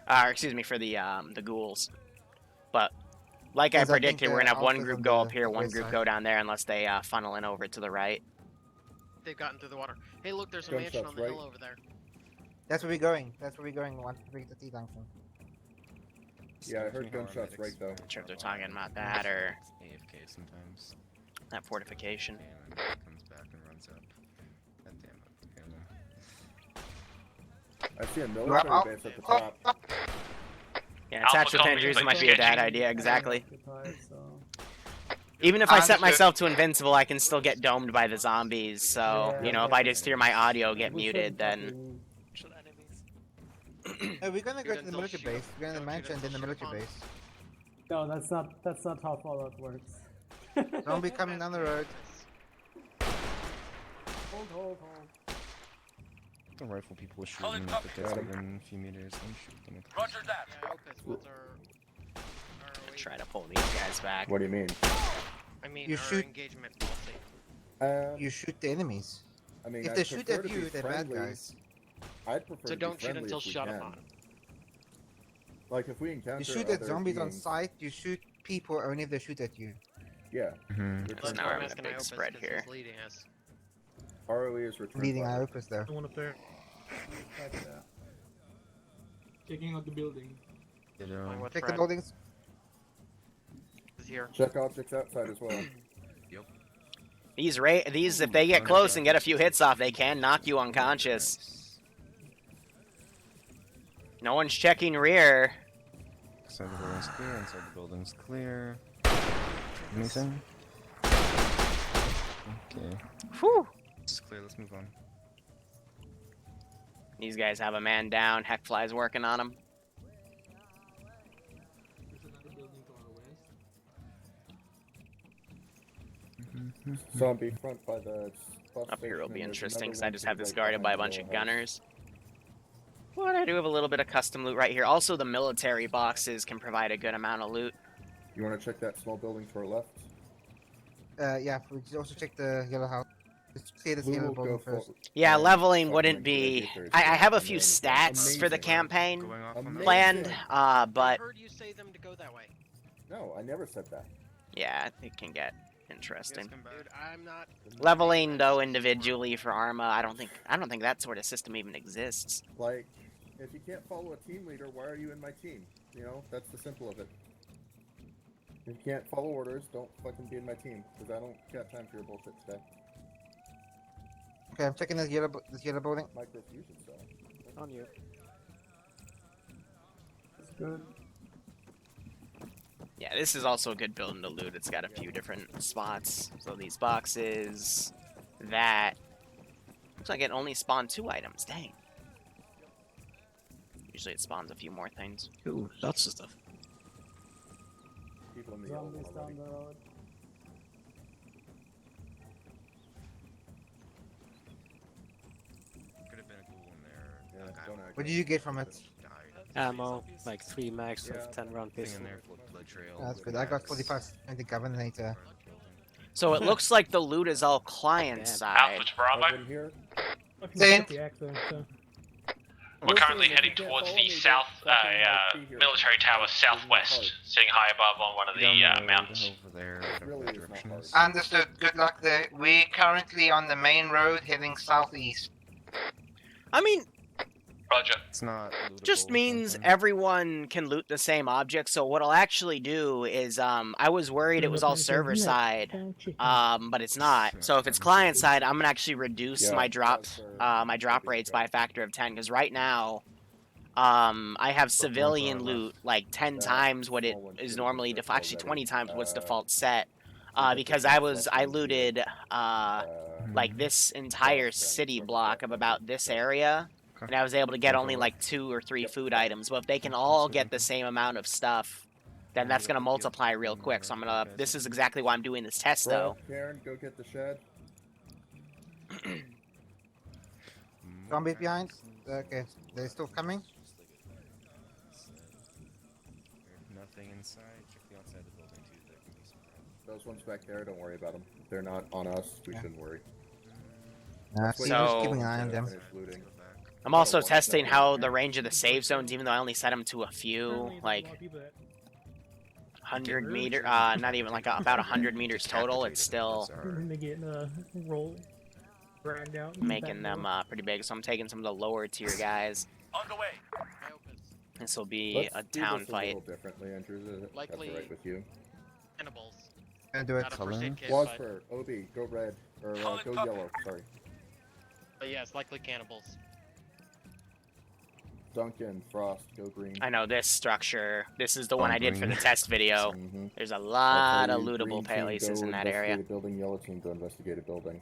Speaker 1: Excuse me, for the ghouls. But like I
Speaker 5: Because I think
Speaker 1: predicted, we're
Speaker 5: the
Speaker 1: gonna have one
Speaker 5: houses
Speaker 1: group
Speaker 5: on
Speaker 1: go
Speaker 5: the
Speaker 1: up here, one
Speaker 5: west
Speaker 1: group
Speaker 5: side.
Speaker 1: go down there, unless they funnel in over to the right.
Speaker 15: They've gotten through the water. Hey, look, there's a
Speaker 2: Gunshots,
Speaker 15: mansion on the
Speaker 2: right?
Speaker 15: hill over there.
Speaker 5: That's where we're going. That's where we're going once we reach the T-junction.
Speaker 2: Yeah, I heard gunshots right though.
Speaker 1: Not sure if they're talking about that or
Speaker 12: AFK sometimes.
Speaker 1: that fortification.
Speaker 12: And comes back and runs up. God damn it.
Speaker 2: I see a military base at the top.
Speaker 1: Yeah, attached with
Speaker 13: Alpha
Speaker 1: Andrews
Speaker 13: copy,
Speaker 1: might be a bad
Speaker 13: sketchy.
Speaker 1: idea, exactly.
Speaker 14: Occupied, so.
Speaker 1: Even if I set
Speaker 11: Understood.
Speaker 1: myself to invincible, I can still get domed by the zombies, so, you know, if I just hear my audio get
Speaker 14: We
Speaker 1: muted,
Speaker 14: shouldn't
Speaker 1: then...
Speaker 14: fucking-
Speaker 5: We're gonna go
Speaker 15: You're
Speaker 5: to the
Speaker 15: gonna
Speaker 5: military
Speaker 15: shield-
Speaker 5: base. We're gonna
Speaker 15: don't
Speaker 5: mansion,
Speaker 15: shoot
Speaker 5: then the
Speaker 15: until
Speaker 5: military
Speaker 15: shield
Speaker 5: base.
Speaker 14: No, that's not how Fallout works.
Speaker 5: Zombie coming down the road.
Speaker 14: Hold.
Speaker 12: The rifle people will shoot them if it gets within a few meters. Then shoot them.
Speaker 9: Roger that.
Speaker 15: Yeah, I hope that's what our
Speaker 1: Try to pull these guys back.
Speaker 2: What do you mean?
Speaker 15: I mean,
Speaker 5: You
Speaker 15: our
Speaker 5: shoot-
Speaker 15: engagement policy.
Speaker 5: You shoot the enemies.
Speaker 2: I mean,
Speaker 5: If
Speaker 2: I'd
Speaker 5: they shoot
Speaker 2: prefer
Speaker 5: at
Speaker 2: to be
Speaker 5: you, they're bad
Speaker 2: friendly.
Speaker 5: guys.
Speaker 2: I'd prefer
Speaker 15: So
Speaker 2: to
Speaker 15: don't
Speaker 2: be
Speaker 15: shoot
Speaker 2: friendly
Speaker 15: until
Speaker 2: if we
Speaker 15: shot
Speaker 2: can.
Speaker 15: upon.
Speaker 2: Like if we encounter
Speaker 5: You shoot at
Speaker 2: other
Speaker 5: zombies on
Speaker 2: beings-
Speaker 5: sight. You shoot people only if they shoot at you.
Speaker 2: Yeah.
Speaker 12: Mm-hmm.
Speaker 1: That's
Speaker 15: Let's
Speaker 1: now
Speaker 15: go
Speaker 1: we're having
Speaker 15: ask
Speaker 1: a
Speaker 15: an
Speaker 1: big
Speaker 15: Iopus
Speaker 1: spread
Speaker 15: 'cause
Speaker 1: here.
Speaker 15: he's leading us.
Speaker 2: ROE is return
Speaker 5: Leading
Speaker 2: fire.
Speaker 5: Iopus though.
Speaker 7: Someone up there.
Speaker 14: Back there.
Speaker 7: Checking out the building.
Speaker 15: Going with
Speaker 5: Check the
Speaker 15: Fred.
Speaker 5: buildings.
Speaker 15: He's here.
Speaker 2: Check objects outside as well.
Speaker 1: These, if they get close and get a few hits off, they can knock you unconscious. No one's checking rear.
Speaker 12: Inside the building's clear. Inside the building's clear. Anything? Okay.
Speaker 1: Whew.
Speaker 12: It's clear. Let's move on.
Speaker 1: These guys have a man down. Heckfly's working on him.
Speaker 2: Zombie front by the bus
Speaker 1: Up here will
Speaker 2: station,
Speaker 1: be
Speaker 2: and there's
Speaker 1: interesting,
Speaker 2: another
Speaker 1: because I
Speaker 2: one
Speaker 1: just
Speaker 2: to
Speaker 1: have
Speaker 2: the
Speaker 1: this
Speaker 2: right
Speaker 1: guarded by a
Speaker 2: behind
Speaker 1: bunch
Speaker 2: the
Speaker 1: of
Speaker 2: little house.
Speaker 1: gunners. But I do have a little bit of custom loot right here. Also, the military boxes can provide a good amount of loot.
Speaker 2: You want to check that small building to our left?
Speaker 5: Yeah, we should also check the yellow house. Let's clear this
Speaker 2: We
Speaker 5: yellow
Speaker 2: will
Speaker 5: building
Speaker 2: go
Speaker 5: first.
Speaker 2: for-
Speaker 1: Yeah, leveling
Speaker 2: fucking
Speaker 1: wouldn't
Speaker 2: like
Speaker 1: be...
Speaker 2: gladiators
Speaker 1: I have a
Speaker 2: and
Speaker 1: few
Speaker 2: then
Speaker 1: stats for the
Speaker 2: amazing.
Speaker 1: campaign
Speaker 12: Going off on
Speaker 2: Amazing.
Speaker 12: the
Speaker 1: planned,
Speaker 15: I
Speaker 1: but
Speaker 15: heard you say them to go that way.
Speaker 2: No, I never said that.
Speaker 1: yeah, it can get interesting.
Speaker 15: Dude, I'm not.
Speaker 1: Leveling though individually for Arma, I don't think that sort of system even exists.
Speaker 2: Like, if you can't follow a team leader, why are you in my team? You know, that's the simple of it. If you can't follow orders, don't fucking be in my team, because I don't got time for your bullshit today.
Speaker 5: Okay, I'm checking this yellow building.
Speaker 2: Microfusion cell.
Speaker 7: On you.
Speaker 14: It's good.
Speaker 1: Yeah, this is also a good building to loot. It's got a few different spots. So these boxes, that. Looks like it only spawned 2 items. Dang. Usually it spawns a few more things.
Speaker 7: Ooh, lots of stuff.
Speaker 2: People in the yellow
Speaker 14: Zombies
Speaker 2: one
Speaker 14: down
Speaker 2: already.
Speaker 14: the road.
Speaker 12: Could have been a ghoul in there.
Speaker 2: Yeah,
Speaker 12: That guy
Speaker 2: don't
Speaker 12: would
Speaker 2: act
Speaker 5: What
Speaker 2: like
Speaker 5: did you get from it?
Speaker 12: died.
Speaker 7: Ammo, like 3 max
Speaker 2: Yeah.
Speaker 7: of 10 round
Speaker 12: Thing
Speaker 7: pistol.
Speaker 12: in there, blood trail.
Speaker 5: That's good. I got 45 and the Governator.
Speaker 1: So it looks like the loot is all client side.
Speaker 13: Alpha to Bravo.
Speaker 2: Everyone here?
Speaker 5: Saint.
Speaker 13: We're currently heading towards the south military tower southwest, sitting high above on one of the mountains.
Speaker 12: Over there,
Speaker 2: It
Speaker 12: whatever
Speaker 2: really
Speaker 12: that
Speaker 2: is not
Speaker 12: direction
Speaker 2: hard.
Speaker 12: is.
Speaker 5: Understood. Good luck there. We're currently on the main road heading southeast.
Speaker 1: I mean,
Speaker 13: Roger.
Speaker 12: It's not lootable
Speaker 1: just
Speaker 12: or
Speaker 1: means
Speaker 12: something.
Speaker 1: everyone can loot the same object. So what I'll actually do is, I was worried it was all server side, but it's not. So if it's client side, I'm gonna actually reduce
Speaker 2: Yeah,
Speaker 1: my drop rates by a factor of 10. Because right now, I have civilian loot like 10 times what it is normally, actually 20 times what's default set. Because I looted like this entire city block of about this area. And I was able to get only like 2 or 3 food items. But if they can all get the same amount of stuff, then that's gonna multiply real quick. So I'm gonna. This is exactly why I'm doing this test, though.
Speaker 2: Karen, go get the shed.
Speaker 5: Zombies behind. Okay, they're still coming.
Speaker 12: Nothing inside. Check the outside of the building too. There can be some.
Speaker 2: Those ones back there, don't worry about them. If they're not on us, we shouldn't worry.
Speaker 5: So
Speaker 1: So-
Speaker 5: keeping an eye on them.
Speaker 2: Finish looting.
Speaker 1: I'm also testing how the range of the save zones, even though I only set them to a few, like 100 meter, not even like about 100 meters total. It's still making them pretty big. So I'm taking some of the lower tier guys.
Speaker 15: On the way.
Speaker 1: This will be
Speaker 2: Let's
Speaker 1: a
Speaker 2: do
Speaker 1: town
Speaker 2: this a
Speaker 1: fight.
Speaker 2: little differently, Andrew. That's
Speaker 15: Likely-
Speaker 2: alright with you.
Speaker 15: Cannibals.
Speaker 5: Gonna do it.
Speaker 15: Not a first aid kit,
Speaker 2: Wasper, OB, go red. Or go yellow, sorry.
Speaker 15: but yeah, it's likely cannibals.
Speaker 2: Duncan, Frost, go green.
Speaker 1: I know this structure. This is the one I did for the
Speaker 12: green.
Speaker 1: test video.
Speaker 2: Mhm.
Speaker 1: There's a
Speaker 2: I'll
Speaker 1: lot
Speaker 2: tell
Speaker 1: of
Speaker 2: you,
Speaker 1: lootable
Speaker 2: green team,
Speaker 1: places
Speaker 2: go
Speaker 1: in that
Speaker 2: investigate
Speaker 1: area.
Speaker 2: a building, yellow team, go investigate a building.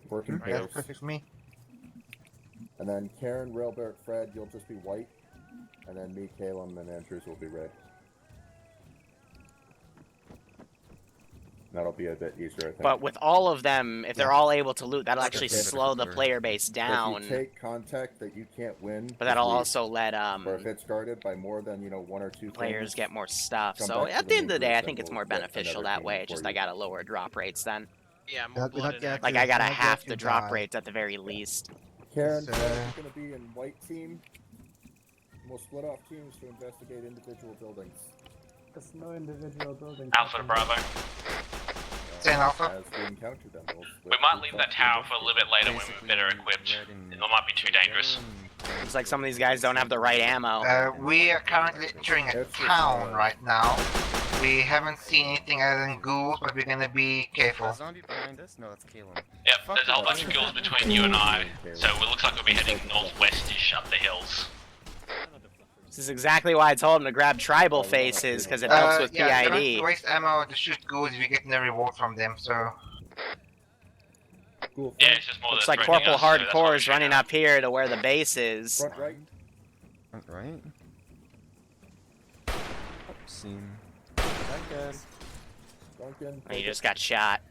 Speaker 2: Work in
Speaker 5: That's
Speaker 2: pairs.
Speaker 5: perfect for me.
Speaker 2: And then Karen, Railbert, Fred, you'll just be white. And then me, Calum, and Andrews will be red. That'll be a bit easier, I think.
Speaker 1: But with all of them, if they're all able to loot, that'll actually slow the player base
Speaker 2: If
Speaker 1: down.
Speaker 2: you take contact that you can't win,
Speaker 1: But that'll
Speaker 2: just leave.
Speaker 1: also let
Speaker 2: Or if it's guarded by more than 1 or 2
Speaker 1: players
Speaker 2: things,
Speaker 1: get more stuff.
Speaker 2: come
Speaker 1: So
Speaker 2: back to
Speaker 1: at
Speaker 2: the
Speaker 1: the end
Speaker 2: main
Speaker 1: of the day, I
Speaker 2: group
Speaker 1: think
Speaker 2: and
Speaker 1: it's
Speaker 2: we'll
Speaker 1: more
Speaker 2: get
Speaker 1: beneficial
Speaker 2: another
Speaker 1: that way.
Speaker 2: team
Speaker 1: It's just
Speaker 2: for
Speaker 1: I
Speaker 2: you.
Speaker 1: gotta lower drop rates then.
Speaker 15: Yeah, more
Speaker 5: Without-
Speaker 15: blood
Speaker 5: without
Speaker 15: in
Speaker 5: the
Speaker 15: there.
Speaker 5: actual-
Speaker 1: Like I gotta
Speaker 5: Not
Speaker 1: half
Speaker 5: just
Speaker 1: the
Speaker 5: you
Speaker 1: drop
Speaker 5: die.
Speaker 1: rates at the very least.
Speaker 2: Karen,
Speaker 5: So-
Speaker 2: Fred's going to be in white team. We'll split off teams to investigate individual buildings.
Speaker 14: There's no individual building.
Speaker 13: Alpha to Bravo.
Speaker 5: Saying Alpha.
Speaker 2: As we encounter them, we'll split
Speaker 13: We might
Speaker 2: groups
Speaker 13: leave
Speaker 2: up
Speaker 13: that
Speaker 2: to
Speaker 13: tower for a little bit later when we're
Speaker 12: Basically,
Speaker 13: better equipped.
Speaker 12: red and-
Speaker 13: It might be too dangerous.
Speaker 1: Looks like some of these guys don't have the right ammo.
Speaker 5: We are currently entering a town right now. We haven't seen anything other than ghouls, but we're gonna be careful.
Speaker 12: A zombie behind us? No, that's Calum.
Speaker 13: Yep, there's a whole bunch of ghouls between you and I, so it looks like we'll be heading northwest-ish up the hills.
Speaker 1: This is exactly why I told him to grab tribal faces, because it helps with
Speaker 5: Yeah, don't
Speaker 1: PID.
Speaker 5: waste ammo to shoot ghouls if you're getting a reward from them, so...
Speaker 2: Cool.
Speaker 13: Yeah, it's just more
Speaker 1: Looks
Speaker 13: they're
Speaker 1: like
Speaker 13: threatening
Speaker 1: Corporal
Speaker 13: us, so that's why
Speaker 1: Hardcore
Speaker 13: we
Speaker 1: is
Speaker 13: shoot
Speaker 1: running
Speaker 13: now.
Speaker 1: up here to where the base is.
Speaker 2: Front right.
Speaker 12: Front right. Seen.
Speaker 2: Duncan.
Speaker 1: And he just got shot.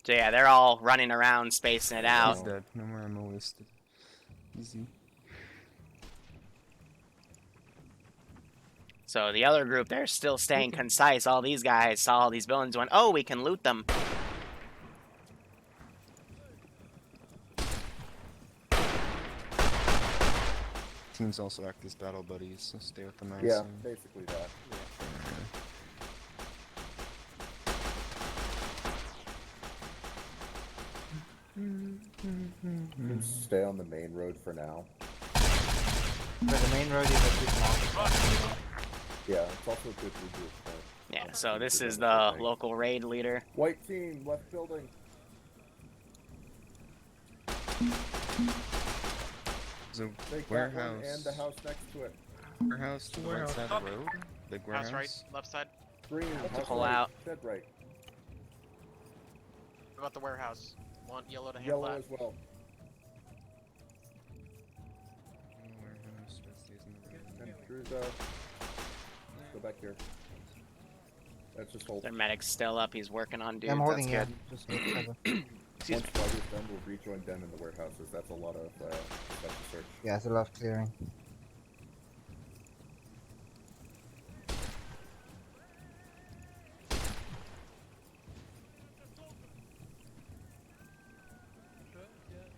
Speaker 1: So yeah, they're all running around, spacing it out.
Speaker 12: He's dead. No more ammo wasted. Easy.
Speaker 1: So the other group, they're still staying concise. All these guys saw all these buildings and went, oh, we can loot them.
Speaker 12: Teams also act as battle buddies, so stay with them. I
Speaker 2: Yeah,
Speaker 12: assume.
Speaker 2: basically that. Stay on the main road for now.
Speaker 5: But the main road is a bit long.
Speaker 2: Yeah, it's also a good regroup point.
Speaker 1: Yeah, so this is the local raid leader.
Speaker 2: White team, left building.
Speaker 12: So
Speaker 2: Take
Speaker 12: warehouse.
Speaker 2: that one and the house next to it.
Speaker 12: Warehouse to the right side of the road. Big warehouse.
Speaker 15: House right, left side.
Speaker 2: Green, house
Speaker 1: pull
Speaker 2: right,
Speaker 1: out.
Speaker 2: shed right.
Speaker 15: What about the warehouse? Want yellow to hand
Speaker 2: Yellow
Speaker 15: flat.
Speaker 2: as well.
Speaker 12: Warehouse, that stays in the road.
Speaker 2: And through the... Let's go back here. Let's just hold.
Speaker 1: Their medic's still up. He's working on dudes.
Speaker 5: I'm
Speaker 1: That's
Speaker 5: holding
Speaker 1: good.
Speaker 5: Just get cover.
Speaker 2: Once flight is done, we'll rejoin them in the warehouses. That's a lot of stuff to search.
Speaker 5: Yeah, it's a lot of clearing.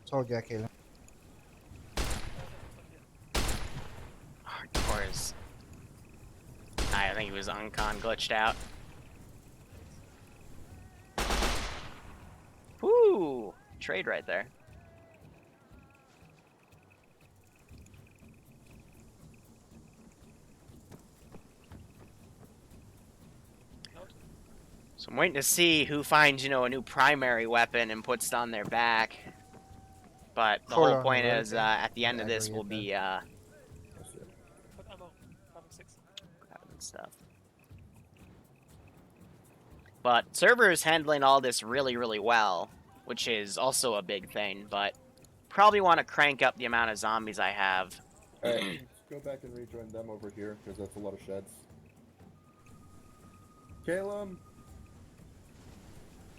Speaker 5: Told you I killed him.
Speaker 1: Hardcore's. I think he was uncon glitched out. Woo! Trade right there. So I'm waiting to see who finds, you know, a new primary weapon and puts it on their back. But the whole point is, at the end of this will be, grabbing stuff. But server is handling all this really, really well, which is also a big thing, but probably want to crank up the amount of zombies I have.
Speaker 2: Alright, let's go back and rejoin them over here, because that's a lot of sheds. Caleb!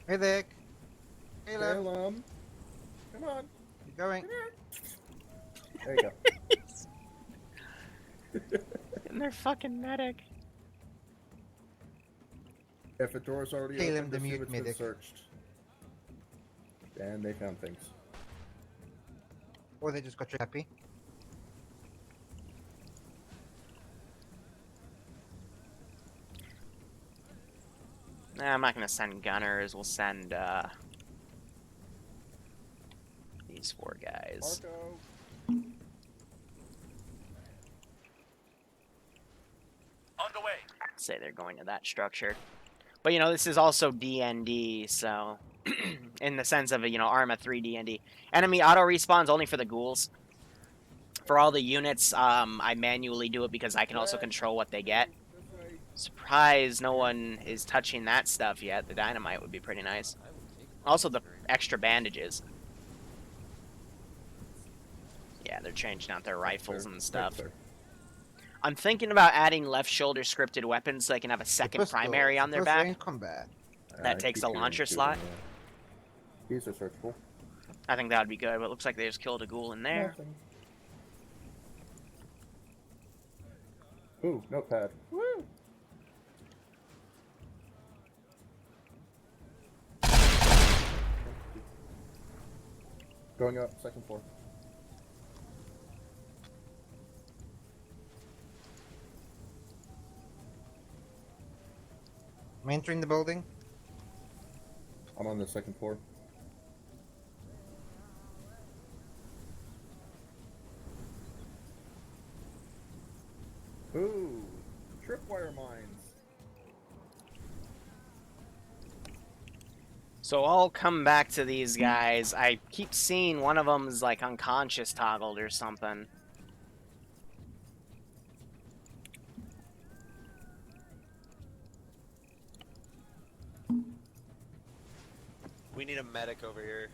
Speaker 5: Hey, Dick. Caleb.
Speaker 2: Caleb! Come on!
Speaker 5: Keep going.
Speaker 2: There you go.
Speaker 1: And they're fucking medic.
Speaker 2: If a door's already
Speaker 5: Caleb,
Speaker 2: open,
Speaker 5: the
Speaker 2: assume
Speaker 5: mute
Speaker 2: it's been
Speaker 5: medic.
Speaker 2: searched. And they found things.
Speaker 5: Or they just got happy.
Speaker 1: Nah, I'm not gonna send gunners. We'll send these 4 guys.
Speaker 2: Marco!
Speaker 13: On the way.
Speaker 1: Say they're going to that structure. But, you know, this is also DND, so... in the sense of, you know, Arma 3 DND. Enemy auto respawns only for the ghouls. For all the units, I manually do it because I can also control what they get. Surprised no one is touching that stuff yet. The dynamite would be pretty nice. Also the extra bandages. Yeah, they're changing out their rifles and stuff. I'm thinking about adding left shoulder scripted weapons so they can have a second primary on their back.
Speaker 5: Combat.
Speaker 1: That takes a launcher slot.
Speaker 2: These are searchable.
Speaker 1: I think that would be good, but it looks like they just killed a ghoul in there.
Speaker 2: Nothing. Ooh, notepad. Woo! Going up, second floor.
Speaker 5: I'm entering the building.
Speaker 2: I'm on the second floor. Ooh, tripwire mines.
Speaker 1: So I'll come back to these guys. I keep seeing one of them is like unconscious toggled or something.
Speaker 16: We need a medic over here.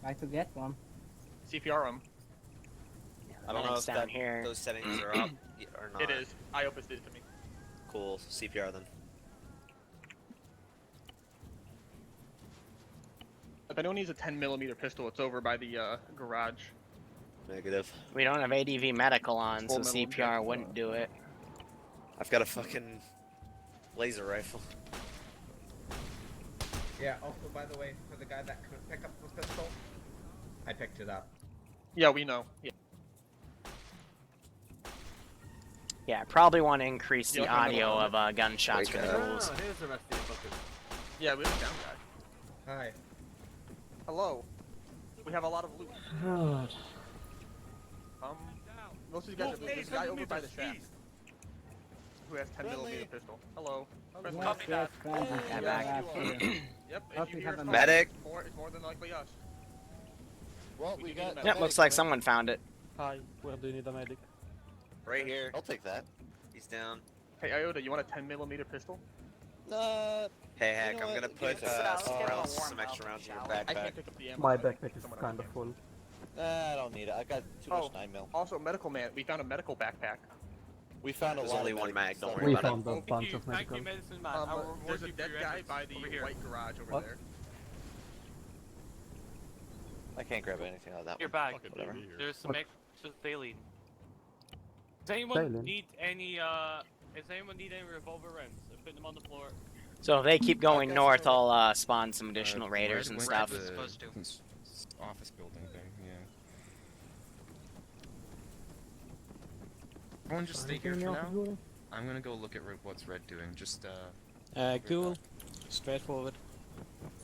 Speaker 5: I could get one.
Speaker 8: CPR him.
Speaker 16: I don't know if
Speaker 1: down here.
Speaker 16: those settings are up or not.
Speaker 8: It is. IOPUS did it to me.
Speaker 16: Cool. CPR then.
Speaker 8: If anyone needs a 10mm pistol, it's over by the garage.
Speaker 16: Negative.
Speaker 1: We don't have ADV medical on, so
Speaker 8: Full metal
Speaker 1: CPR
Speaker 8: injection.
Speaker 1: wouldn't do it.
Speaker 16: I've got a fucking laser rifle.
Speaker 4: Yeah, also, by the way, for the guy that could pick up the pistol, I picked it up.
Speaker 8: Yeah, we know. Yeah.
Speaker 1: Yeah, I probably want to increase the
Speaker 8: Yeah, I'll find the
Speaker 1: audio
Speaker 8: one.
Speaker 1: of gunshots for the ghouls.
Speaker 3: Here's the rest of the fuckers.
Speaker 8: Yeah, we have a down guy.
Speaker 4: Hi.
Speaker 8: Hello. We have a lot of loot.
Speaker 7: God.
Speaker 8: Most of these guys are there's a guy over by the shack who has 10mm pistol. Hello.
Speaker 6: Copy that.
Speaker 8: Yep,
Speaker 5: Hope
Speaker 8: if you
Speaker 5: we
Speaker 8: hear
Speaker 5: have a
Speaker 16: medic.
Speaker 8: it's more than likely us.
Speaker 2: Well,
Speaker 8: We
Speaker 2: we
Speaker 8: do
Speaker 2: got.
Speaker 8: need a
Speaker 1: Yep,
Speaker 8: medic.
Speaker 1: looks like someone found it.
Speaker 7: Hi, where do you need a medic?
Speaker 16: Right here.
Speaker 9: I'll take that.
Speaker 16: He's down.
Speaker 8: Hey, Iota, you want a 10mm pistol?
Speaker 16: Hey, Heck,
Speaker 9: know
Speaker 16: I'm
Speaker 9: what?
Speaker 16: gonna put
Speaker 9: Sit down,
Speaker 16: somewhere
Speaker 9: get
Speaker 16: else
Speaker 9: warm
Speaker 16: some
Speaker 9: up,
Speaker 16: extra rounds in your
Speaker 8: I
Speaker 16: backpack.
Speaker 8: can't pick up the ammo.
Speaker 7: My
Speaker 8: but
Speaker 7: backpack is
Speaker 8: someone
Speaker 7: kind of
Speaker 8: else
Speaker 7: full.
Speaker 9: I don't need it. I got too much 9mm.
Speaker 8: Also, medical man. We found a medical backpack.
Speaker 9: We found a
Speaker 16: There's
Speaker 9: lot
Speaker 16: only
Speaker 9: of
Speaker 16: one mag, don't worry
Speaker 7: We
Speaker 16: about it.
Speaker 7: found a bunch of medical.
Speaker 6: medicine man.
Speaker 8: There's a dead guy by the white garage over
Speaker 7: What?
Speaker 8: there.
Speaker 9: I can't grab anything out of that
Speaker 6: Your
Speaker 9: one.
Speaker 6: bag.
Speaker 10: Fucking
Speaker 9: Whatever.
Speaker 10: baby here.
Speaker 6: There's some extra saline. Does anyone
Speaker 7: Saline?
Speaker 6: need any revolver rounds? I'm putting them on the floor.
Speaker 1: So if they keep going
Speaker 9: guess
Speaker 1: north,
Speaker 9: so.
Speaker 1: I'll spawn some additional raiders and
Speaker 12: Went
Speaker 1: stuff.
Speaker 12: to the
Speaker 6: Supposed to.
Speaker 12: office building thing, yeah. Everyone just stay here for now. I'm gonna go look at what's Red doing. Just,
Speaker 7: Cool. Straightforward.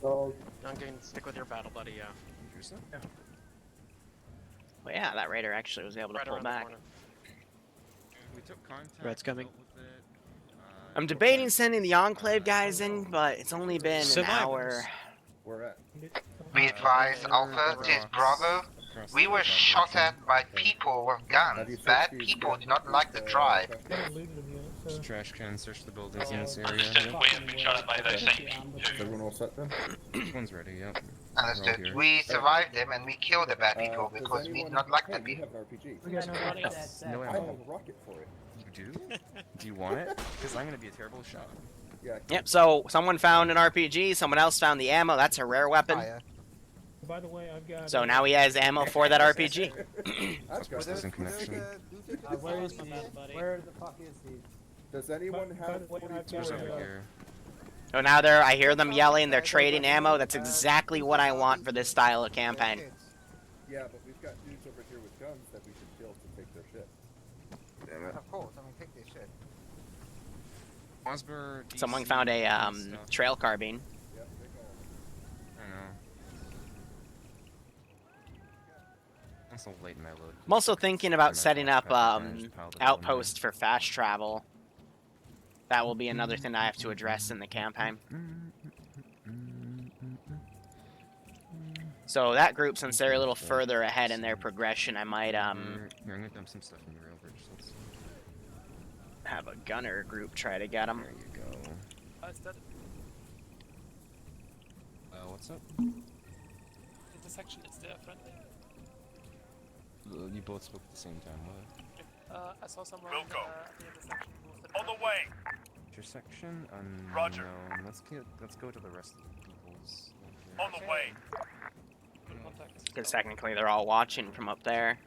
Speaker 14: So,
Speaker 6: I'm going to stick with your battle buddy, yeah.
Speaker 12: Here's that.
Speaker 1: Well, yeah, that raider actually was able to
Speaker 6: Right
Speaker 1: pull
Speaker 6: around the
Speaker 1: back.
Speaker 6: corner.
Speaker 12: We took contact.
Speaker 7: Red's coming.
Speaker 12: dealt with it,
Speaker 1: I'm debating sending the Enclave guys in, but it's only been an hour.
Speaker 2: We're at.
Speaker 11: Be advised, Alpha, it is Bravo. We were shot at by people with guns. Bad people do not like the drive.
Speaker 12: Just trash can, search the buildings in this area.
Speaker 13: Understood. We have been shot by those same
Speaker 2: Is everyone all set then?
Speaker 12: This one's ready, yep. We're all
Speaker 11: Understood.
Speaker 12: here.
Speaker 11: We survived them and we killed the bad people
Speaker 2: Does
Speaker 11: because we do
Speaker 2: anyone-
Speaker 11: not like
Speaker 2: hey,
Speaker 11: them
Speaker 2: you
Speaker 11: people.
Speaker 2: have an RPG.
Speaker 12: No
Speaker 2: I have
Speaker 12: ammo.
Speaker 2: a rocket for it.
Speaker 12: You do? Do you want it? Because I'm gonna be a terrible shot.
Speaker 2: Yeah.
Speaker 1: Yep, so someone found an RPG, someone else found the ammo. That's a rare weapon.
Speaker 14: by the way, I've got.
Speaker 1: So now he has ammo for that RPG.
Speaker 2: I've got
Speaker 12: There's in connection.
Speaker 14: Where is my buddy? Where the fuck is he?
Speaker 2: Does anyone have 44
Speaker 12: There's over here.
Speaker 1: So now I hear them yelling, they're trading ammo. That's exactly what I want for this style of campaign.
Speaker 2: Yeah, but we've got dudes over here with guns that we should kill to take their shit.
Speaker 12: Damn it.
Speaker 5: Of course, I mean, take this shit.
Speaker 12: Osborne,
Speaker 1: Someone
Speaker 12: DC,
Speaker 1: found a
Speaker 12: stuff.
Speaker 1: trail carbine.
Speaker 2: Yep, take all.
Speaker 12: I know. I'm so late in my load.
Speaker 1: I'm also thinking about setting up
Speaker 12: Piled it all in
Speaker 1: outposts for fast travel. That will be another thing I have to address in the campaign. So that group, since they're a little further ahead in their progression, I might
Speaker 12: Here, I'm gonna dump some stuff in your railbridge. So let's...
Speaker 1: have a gunner group try to get them.
Speaker 12: There you go. What's up?
Speaker 6: Intersection is there, friendly.
Speaker 12: You both spoke at the same time. What?
Speaker 6: I saw someone
Speaker 13: We'll go.
Speaker 6: at the intersection.
Speaker 13: On the way.
Speaker 12: Intersection?
Speaker 13: Roger.
Speaker 12: No. Let's go to the rest of the people's.
Speaker 13: On the way.
Speaker 1: Because technically they're all watching from up there.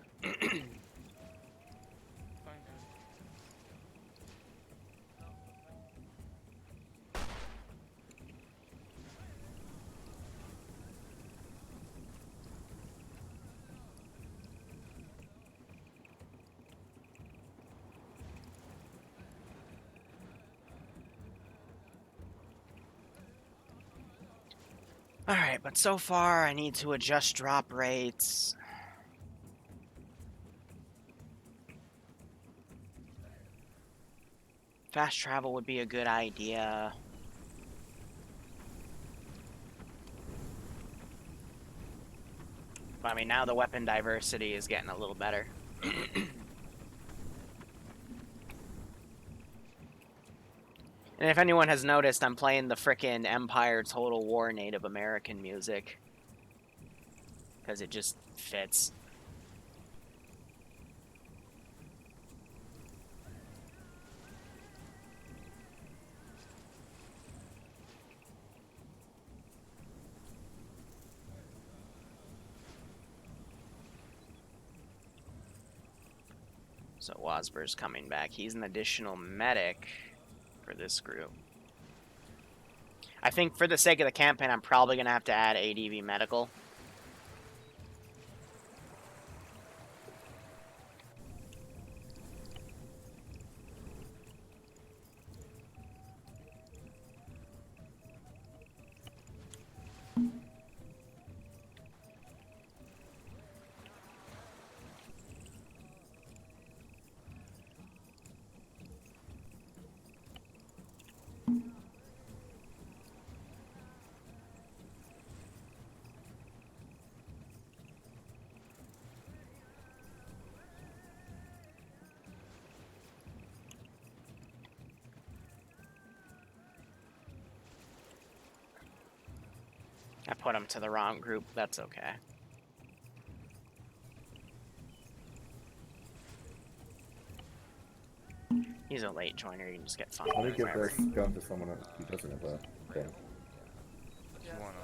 Speaker 1: Alright, but so far I need to adjust drop rates. Fast travel would be a good idea. But, I mean, now the weapon diversity is getting a little better. And if anyone has noticed, I'm playing the frickin' Empire Total War Native American music. Because it just fits. So Wasber's coming back. He's an additional medic for this group. I think for the sake of the campaign, I'm probably going to have to add ADV medical. I put him to the wrong group. That's okay. He's a late joiner. You can just get fun.
Speaker 2: Let me give this gun to someone who doesn't have a gun.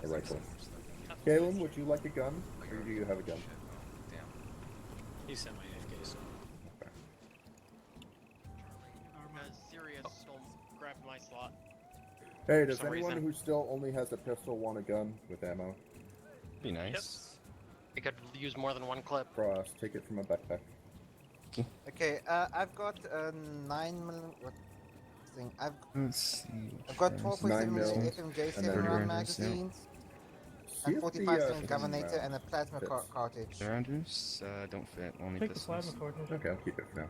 Speaker 2: A rifle. Kalen, would you like a gun, or do you have a gun?
Speaker 17: He sent my AFK, so.
Speaker 15: Sirius stole, grabbed my slot.
Speaker 2: Hey, does anyone who still only has a pistol want a gun with ammo?
Speaker 12: Be nice.
Speaker 17: I could use more than one clip.
Speaker 2: Frost, take it from my backpack.
Speaker 5: Okay, I've got 9mm. What thing?
Speaker 12: Let's see.
Speaker 5: I've got 12.7
Speaker 2: mil,
Speaker 5: FMJ
Speaker 2: and
Speaker 5: 7-round magazines, and 45 Governator, and a plasma cartridge.
Speaker 12: Surrounders don't fit. Only
Speaker 14: Take the
Speaker 12: pistols.
Speaker 14: plasma cartridge.
Speaker 2: Okay, I'll keep it for now.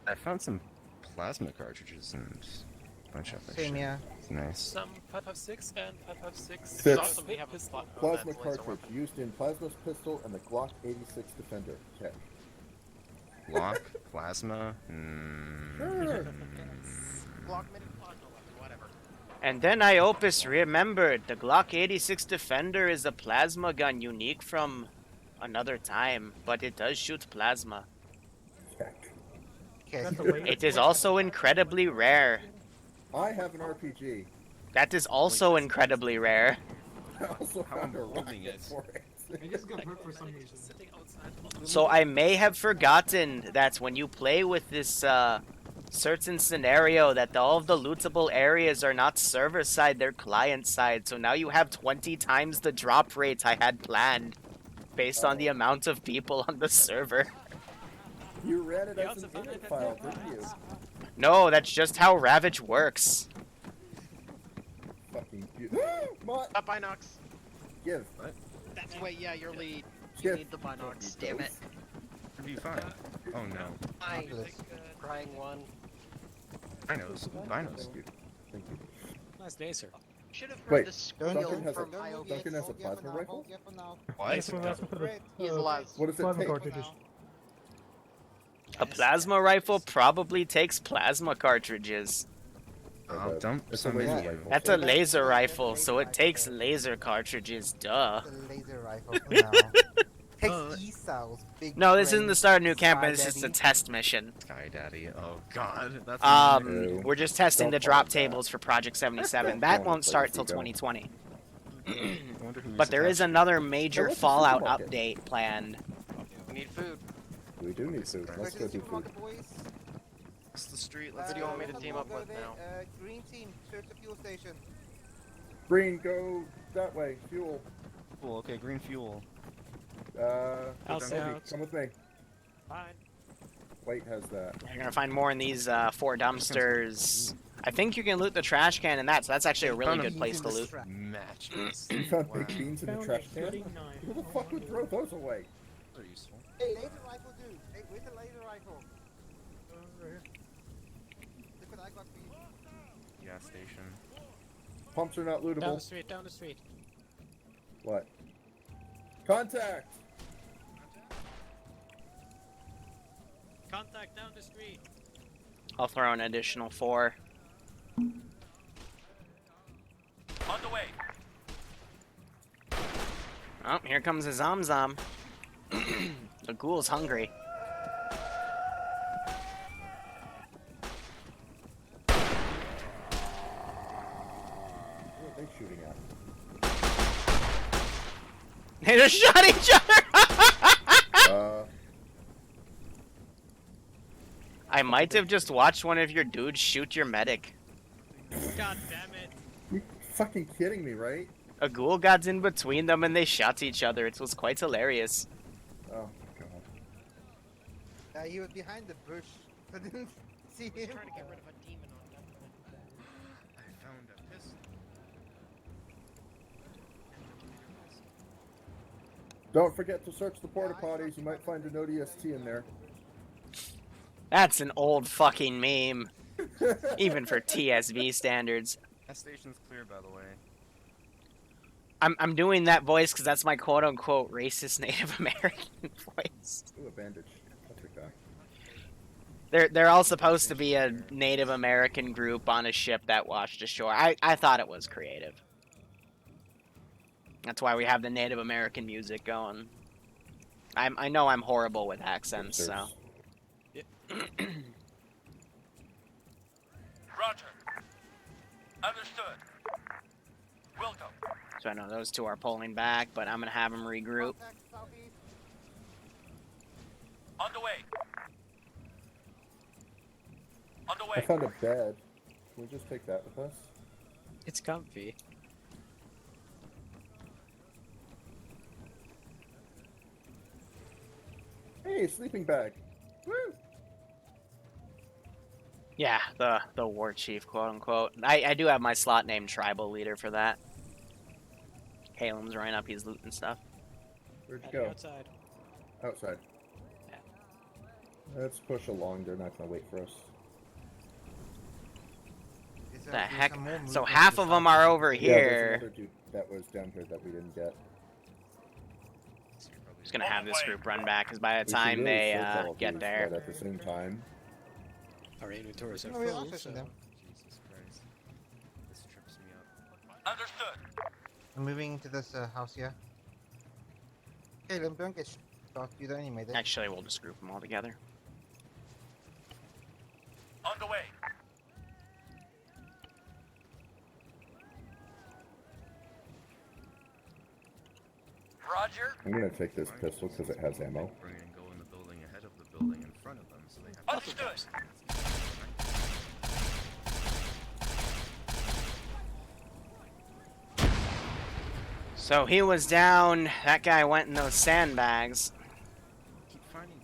Speaker 12: I found some plasma cartridges and a bunch of other
Speaker 5: Same,
Speaker 12: shit.
Speaker 5: yeah.
Speaker 12: It's nice.
Speaker 17: Some 5.56 and 5.56.
Speaker 2: Six.
Speaker 17: Also, we have a slot.
Speaker 2: Plasma cartridge used in Plasma's pistol and the Glock 86 Defender. Okay.
Speaker 12: Glock, plasma.
Speaker 15: Block minute plasma weapon, whatever.
Speaker 1: And then I Opus remembered the Glock 86 Defender is a plasma gun unique from another time, but it does shoot plasma. It is also incredibly rare.
Speaker 2: I have an RPG.
Speaker 1: That is also incredibly rare.
Speaker 2: I also found a rocket for it.
Speaker 14: I just got hurt for some reason.
Speaker 1: So I may have forgotten that when you play with this certain scenario that all of the lootable areas are not server side, they're client side. So now you have 20 times the drop rate I had planned based on the amount of people on the server.
Speaker 2: You ran it as an init file, didn't you?
Speaker 1: No, that's just how Ravage works.
Speaker 2: Fucking beautiful.
Speaker 15: Up Binox.
Speaker 2: Give.
Speaker 12: What?
Speaker 15: That's wait, yeah, your lead.
Speaker 2: Give.
Speaker 15: You need the Binox. Damn it.
Speaker 12: Should be fine. Oh no.
Speaker 17: Crying one.
Speaker 12: Binos. Binos.
Speaker 2: Thank you.
Speaker 17: Nice laser.
Speaker 15: Should have heard
Speaker 2: Wait,
Speaker 15: the squeal
Speaker 2: Duncan
Speaker 15: from
Speaker 2: has a plasma rifle?
Speaker 12: Why?
Speaker 15: He's alive.
Speaker 2: What does it
Speaker 14: Plasma
Speaker 2: take?
Speaker 14: cartridges.
Speaker 1: A plasma rifle probably takes plasma cartridges.
Speaker 12: I'll dump
Speaker 2: It's a
Speaker 12: some
Speaker 2: laser
Speaker 12: in
Speaker 2: rifle.
Speaker 1: That's a laser rifle, so it takes laser cartridges, duh.
Speaker 5: The laser rifle for now. Takes E-cells. Big
Speaker 1: No, this isn't the start of new
Speaker 5: Sky
Speaker 1: campaign, it's just a
Speaker 5: Daddy.
Speaker 1: test mission.
Speaker 12: Sky Daddy. Oh god. That's
Speaker 1: We're just testing the
Speaker 2: Don't
Speaker 1: drop
Speaker 2: follow that.
Speaker 1: tables for Project 77.
Speaker 2: Don't
Speaker 1: That
Speaker 2: follow
Speaker 1: won't
Speaker 2: the
Speaker 1: start till
Speaker 2: legacy
Speaker 1: 2020.
Speaker 12: I wonder who's
Speaker 1: But there is
Speaker 12: attached.
Speaker 1: another major
Speaker 2: what's the
Speaker 1: Fallout
Speaker 2: supermarket?
Speaker 1: update planned.
Speaker 17: We need food.
Speaker 2: We do need food. Let's go do food.
Speaker 12: What's the street?
Speaker 17: Who do you want me to team up with now?
Speaker 5: Green team, search the fuel station.
Speaker 2: Green, go that way. Fuel.
Speaker 12: Cool. Okay, green fuel.
Speaker 17: I'll
Speaker 2: Toby,
Speaker 17: send-
Speaker 2: come with me.
Speaker 17: Fine.
Speaker 2: White has that.
Speaker 1: You're gonna find more in these 4 dumpsters. I think you can loot the trash can in that, so that's actually a really good place to loot.
Speaker 12: Matches.
Speaker 2: You found big beans in the
Speaker 14: Found
Speaker 2: trash
Speaker 14: a
Speaker 2: can?
Speaker 14: shooting knife.
Speaker 2: Who the fuck would throw those away?
Speaker 12: They're useful.
Speaker 5: Hey, laser rifle dude. Hey, where's the laser rifle? Look what I got for you.
Speaker 12: Gas station.
Speaker 2: Pumps are not
Speaker 17: Down the
Speaker 2: lootable.
Speaker 17: street, down the street.
Speaker 2: What? Contact!
Speaker 17: Contact down the street.
Speaker 1: I'll throw an additional 4. Oh, here comes a Zom. The ghoul's hungry.
Speaker 2: What are they shooting at?
Speaker 1: They just shot each other! I might have just watched one of your dudes shoot your medic.
Speaker 15: God damn it.
Speaker 2: You fucking kidding me, right?
Speaker 1: A ghoul got in between them and they shot each other. It was quite hilarious.
Speaker 2: Oh my god.
Speaker 5: He was behind the bush. I didn't see him.
Speaker 15: Trying to get rid of a demon on them.
Speaker 12: I found a pistol.
Speaker 2: Don't forget to search the porta potties. You might find an ODST in there.
Speaker 1: That's an old fucking meme. Even for TSV standards.
Speaker 12: That station's clear, by the way.
Speaker 1: I'm doing that voice because that's my quote-unquote racist Native American voice.
Speaker 2: Ooh, a bandage. I'll take that.
Speaker 1: They're all supposed to be a Native American group on a ship that washed ashore. I thought it was creative. That's why we have the Native American music going. I know I'm horrible with accents, so.
Speaker 18: Roger. Understood. Welcome.
Speaker 1: So I know those two are pulling back, but I'm gonna have them regroup.
Speaker 18: On the way. On the
Speaker 2: I
Speaker 18: way.
Speaker 2: found a bed. Can we just take that with us?
Speaker 17: It's comfy.
Speaker 2: Hey, sleeping bag. Woo!
Speaker 1: Yeah, the war chief, quote unquote. I do have my slot named tribal leader for that. Calem's running up, he's looting stuff.
Speaker 2: Where'd you go?
Speaker 17: Outside.
Speaker 2: Outside.
Speaker 1: Yeah.
Speaker 2: Let's push along. They're not gonna wait for us.
Speaker 1: The heck? So half of them are over
Speaker 2: Yeah,
Speaker 1: here.
Speaker 2: there's another dude that was down here that we didn't get.
Speaker 1: Just gonna have this group run back, because by the
Speaker 2: We should
Speaker 1: time
Speaker 2: really
Speaker 1: they
Speaker 2: search all of
Speaker 1: get
Speaker 2: these,
Speaker 1: there.
Speaker 2: but at the same time.
Speaker 17: Our inventories are
Speaker 5: No, we're
Speaker 17: full,
Speaker 5: not
Speaker 17: so...
Speaker 5: them.
Speaker 12: Jesus Christ. This trips me up.
Speaker 18: Understood.
Speaker 5: I'm moving into this house here. Caleb, don't get shot. You don't need it.
Speaker 1: Actually, we'll just group them all together.
Speaker 18: On the way. Roger.
Speaker 2: I'm gonna take this pistol because it has ammo.
Speaker 12: We're gonna go in the building ahead of the building in front of them, so they have.
Speaker 18: Understood.
Speaker 1: So he was down. That guy went in those sandbags.
Speaker 12: Keep finding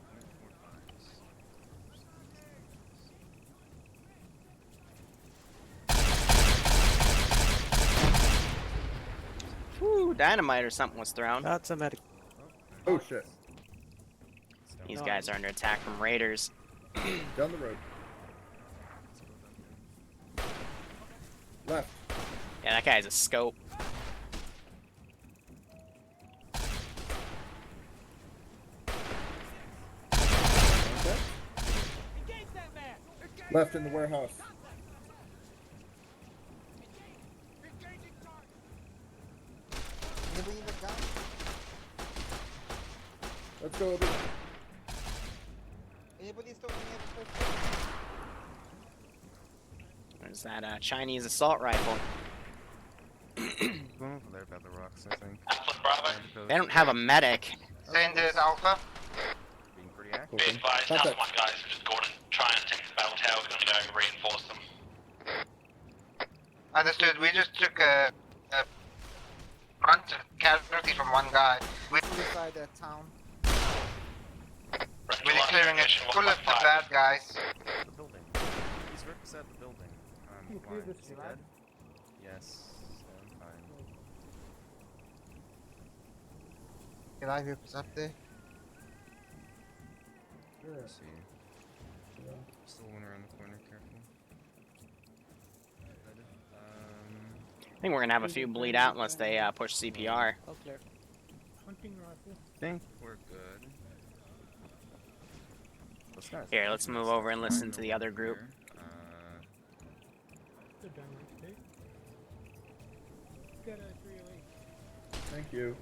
Speaker 1: Whew, dynamite or something was thrown.
Speaker 17: That's a medic.
Speaker 2: Oh shit.
Speaker 1: These guys are under attack from raiders.
Speaker 2: Down the road. Left.
Speaker 1: Yeah, that guy's a scope.
Speaker 2: Left in the warehouse.
Speaker 5: Anybody in the gun?
Speaker 2: Let's go, Obi.
Speaker 5: Anybody still in the pistol?
Speaker 1: There's that Chinese assault rifle.
Speaker 12: Going over there by the rocks, I think.
Speaker 1: They don't have a medic.
Speaker 11: Send it, Alpha.
Speaker 12: Being pretty active.
Speaker 13: Be advised, Alpha 1 guys are just going to try and take the battle tower. We're going to go and reinforce them.
Speaker 11: Understood. We just took a front casualty from one guy.
Speaker 5: Inside the town.
Speaker 11: We're clearing it full of the bad guys.
Speaker 12: The building. He's right beside the building. Why? Is he dead? Yes. I'm fine.
Speaker 5: Get out here, up there.
Speaker 12: Let's see. Still one around the corner, careful.
Speaker 1: I think we're gonna have a few bleed out unless they push CPR.
Speaker 17: All clear.
Speaker 14: Hunting rifle.
Speaker 12: I think we're good. Those guys
Speaker 1: Here, let's move over and listen to the other group.
Speaker 14: Good dynamite today. Got a 308.
Speaker 2: Thank you.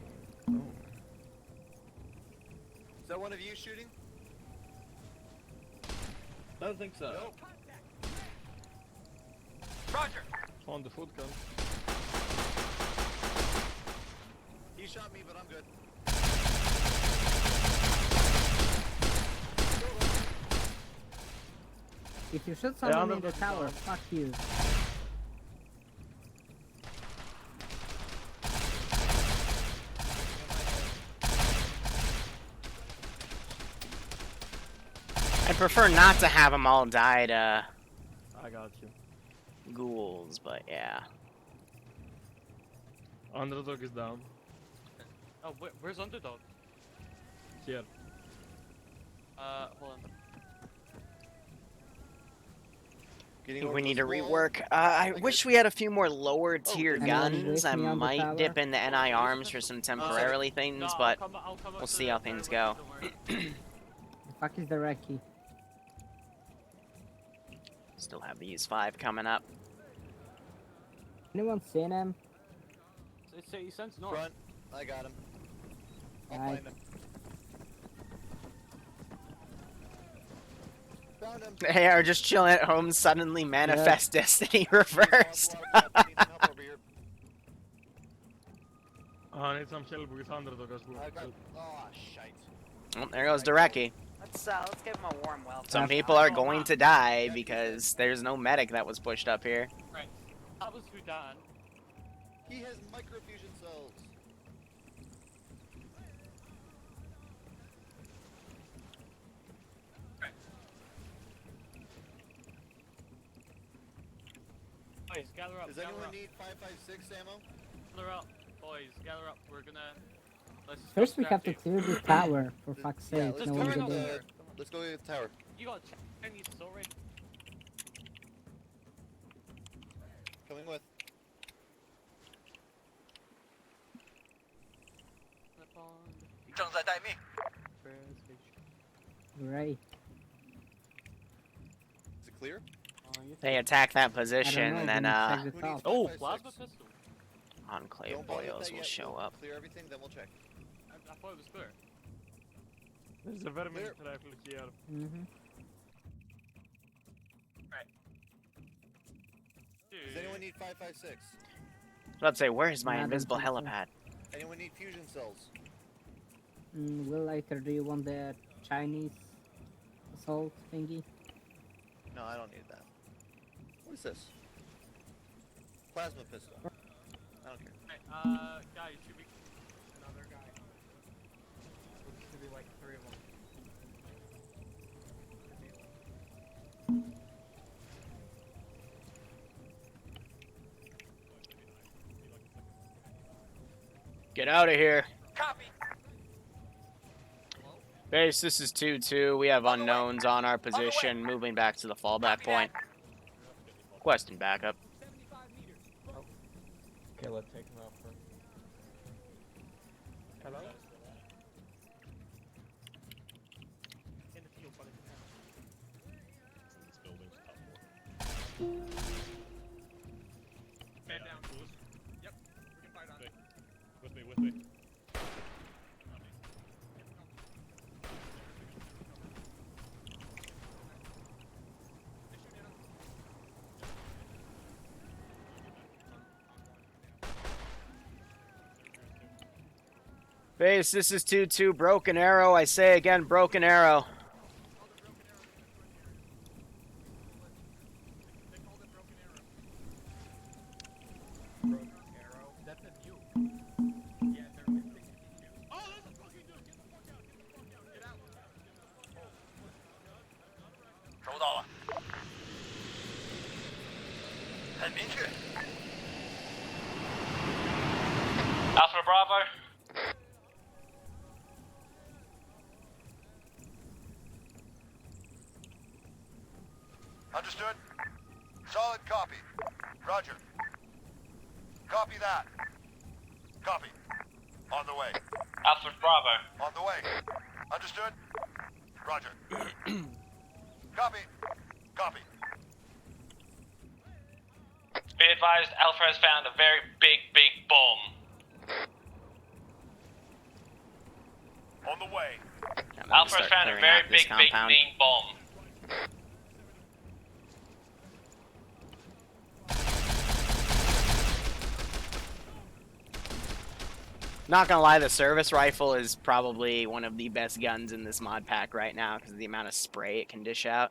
Speaker 9: Is that one of you shooting?
Speaker 3: I don't think so.
Speaker 9: Nope.
Speaker 18: Roger.
Speaker 10: On the foot gun.
Speaker 9: He shot me, but I'm good.
Speaker 14: If you shoot someone in the tower, fuck you.
Speaker 1: I'd prefer not to have them all die to
Speaker 7: I got you.
Speaker 1: ghouls, but yeah.
Speaker 7: Underdog is down.
Speaker 15: Oh, where's Underdog?
Speaker 7: Here.
Speaker 15: Hold on.
Speaker 1: We need to rework. I wish we had a few more lower tier guns. I might dip into NI arms for some temporarily things, but we'll see how things go.
Speaker 14: The fuck is the Reki?
Speaker 1: Still have these 5 coming up.
Speaker 14: Anyone seen him?
Speaker 15: He sends north.
Speaker 9: Front. I got him. I'll
Speaker 14: Nice.
Speaker 9: find him. Found him.
Speaker 1: They are just chilling at home, suddenly manifest destiny reversed.
Speaker 7: I need some help with Underdog as well.
Speaker 9: Oh, shite.
Speaker 1: Oh, there goes Dereki.
Speaker 19: Let's give him a warm welcome.
Speaker 1: Some people are going to die because there's no medic that was pushed up here.
Speaker 15: Right. That was Hudan.
Speaker 9: He has microfusion cells.
Speaker 15: Boys, gather up.
Speaker 9: Does anyone need 5.56 ammo?
Speaker 15: Gather up. Boys, gather up. We're gonna... Let's
Speaker 14: First we have to clear the tower, for fuck's sake.
Speaker 9: let's
Speaker 14: No
Speaker 9: go
Speaker 14: one's
Speaker 9: to
Speaker 14: there.
Speaker 9: let's go to the tower.
Speaker 15: You got Chinese already?
Speaker 9: Coming with.
Speaker 14: Right.
Speaker 9: Is it clear?
Speaker 1: They attack that position, and then
Speaker 15: Oh, plasma pistol.
Speaker 1: Enclave
Speaker 9: Don't bother with
Speaker 1: boyos
Speaker 9: that
Speaker 1: will
Speaker 9: yet.
Speaker 1: show
Speaker 9: We'll
Speaker 1: up.
Speaker 9: Clear everything, then we'll check.
Speaker 15: I thought it was clear.
Speaker 7: There's a very many rifle here.
Speaker 14: Mm-hmm.
Speaker 9: Does anyone need 5.56?
Speaker 1: Let's say, where is my
Speaker 14: Yeah, I don't
Speaker 1: invisible
Speaker 14: think so.
Speaker 1: helipad?
Speaker 9: Anyone need fusion cells?
Speaker 14: Will later, do you want the Chinese assault thingy?
Speaker 9: No, I don't need that. What is this? Plasma pistol. I don't care.
Speaker 15: Hey, guys, should we... Another guy. There should be like 3 of them.
Speaker 1: Get out of here.
Speaker 18: Copy.
Speaker 1: Base, this is 2-2. We have unknowns on our position. Moving back to the fallback point. Requesting backup.
Speaker 7: Okay, let's take him out first. Hello?
Speaker 15: In the field, buddy.
Speaker 10: This building's top floor.
Speaker 15: Man down. Yep. We can fight on it.
Speaker 10: With me, with me.
Speaker 1: Base, this is 2-2. Broken arrow. I say again, broken arrow.
Speaker 15: That's a view. Yeah, they're missing a view. Oh, that's a fucking dude! Get the fuck out! Get the fuck out! Get out!
Speaker 18: 收到了，很明确。
Speaker 13: Alpha Bravo.
Speaker 18: Understood. Solid copy. Roger. Copy that. Copy. On the way.
Speaker 13: Alpha Bravo.
Speaker 18: On the way. Understood. Roger. Copy. Copy.
Speaker 13: Be advised, Alpha has found a very big bomb.
Speaker 18: the way.
Speaker 13: Alpha's found a very big, mean bomb.
Speaker 1: Not gonna lie, the service rifle is probably one of the best guns in this mod pack right now because of the amount of spray it can dish out.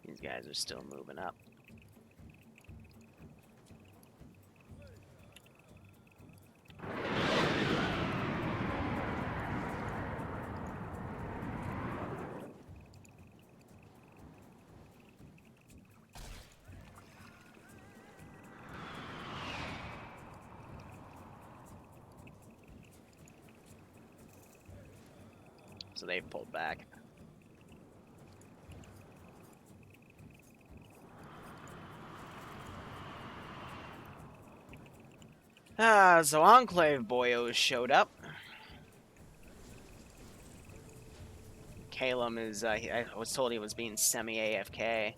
Speaker 1: These guys are still moving up. So they've pulled back. So Enclave boyos showed up. Calum is, I was told he was being semi-AFK.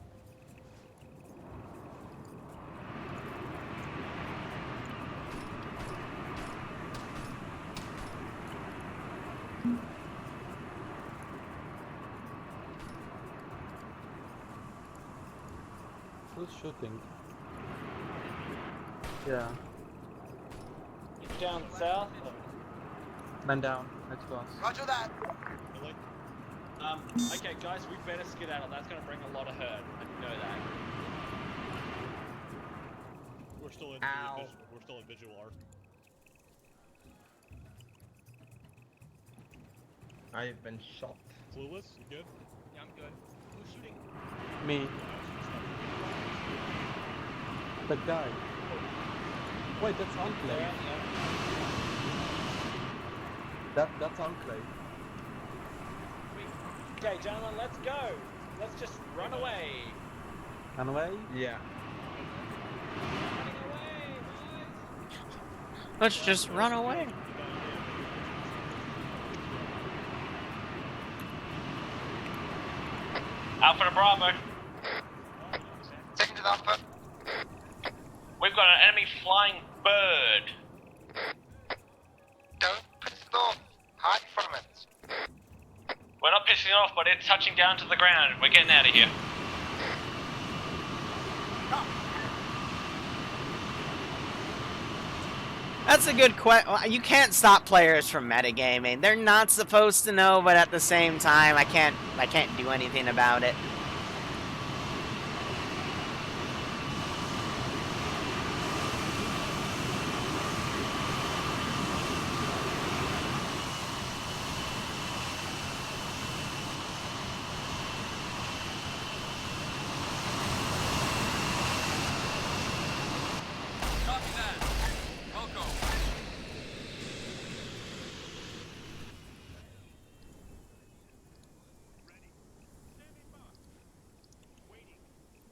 Speaker 7: Who's shooting? Yeah.
Speaker 6: Down south.
Speaker 7: Man down. Next to us.
Speaker 18: Roger that.
Speaker 6: Okay, guys, we better skedaddle. That's gonna bring a lot of hurt. I know that.
Speaker 10: We're still in. We're still in visual arc.
Speaker 8: I've been shot.
Speaker 10: Clueless, you good?
Speaker 6: Yeah, I'm good. Who's shooting?
Speaker 7: Me. The guy. Wait, that's Enclave.
Speaker 6: Yeah.
Speaker 7: That's Enclave.
Speaker 6: Okay, gentlemen, let's go. Let's just run away.
Speaker 7: Run away?
Speaker 8: Yeah.
Speaker 1: Let's just run away.
Speaker 13: Alpha to Bravo.
Speaker 11: Second to Alpha.
Speaker 13: We've got an enemy flying bird.
Speaker 11: Don't piss it off. Hide from it.
Speaker 13: We're not pissing it off, but it's touching down to the ground. We're getting out of here.
Speaker 1: That's a good question. You can't stop players from metagaming. They're not supposed to know, but at the same time, I can't do anything about it.
Speaker 15: Copy that. Welcome.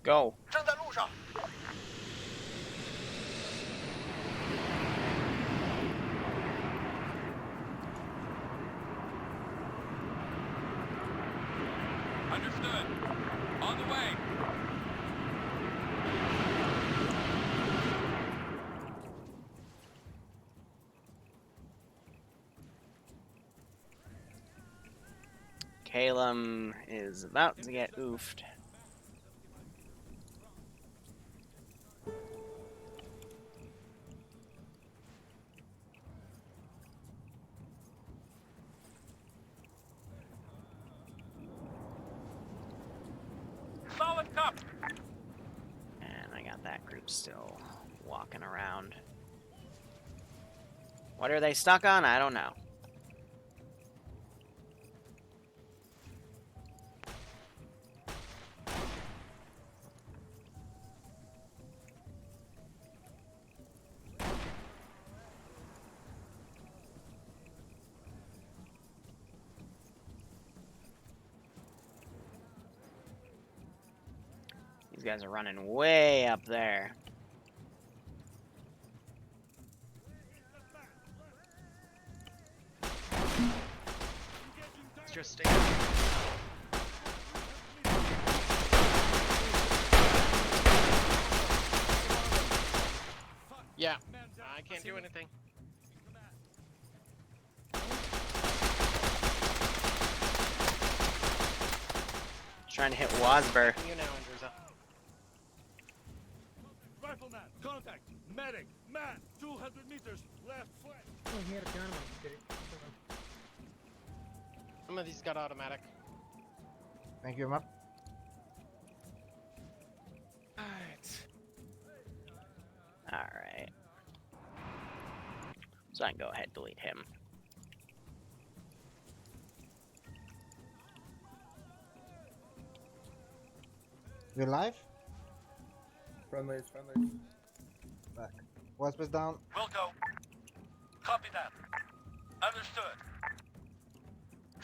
Speaker 1: Go.
Speaker 18: 正在路上。
Speaker 15: Understood. On the way.
Speaker 1: Calum is about to get oofed.
Speaker 15: Solid copy.
Speaker 1: And I got that group still walking around. What are they stuck on? I don't know. These guys are running way up there.
Speaker 12: Just stay.
Speaker 20: can't do anything.
Speaker 1: Trying to hit Wasber.
Speaker 20: You now, Andrewza.
Speaker 15: Rifleman, contact. Medic, man, 200 meters left flank.
Speaker 21: Oh, he had a gun on his dick.
Speaker 20: Some of these got automatic.
Speaker 5: Thank you, Map.
Speaker 1: Alright. So I can go ahead and delete him.
Speaker 5: You live?
Speaker 2: Friendlies, friendlies.
Speaker 5: Back. Wasper's down.
Speaker 18: We'll go. Copy that. Understood.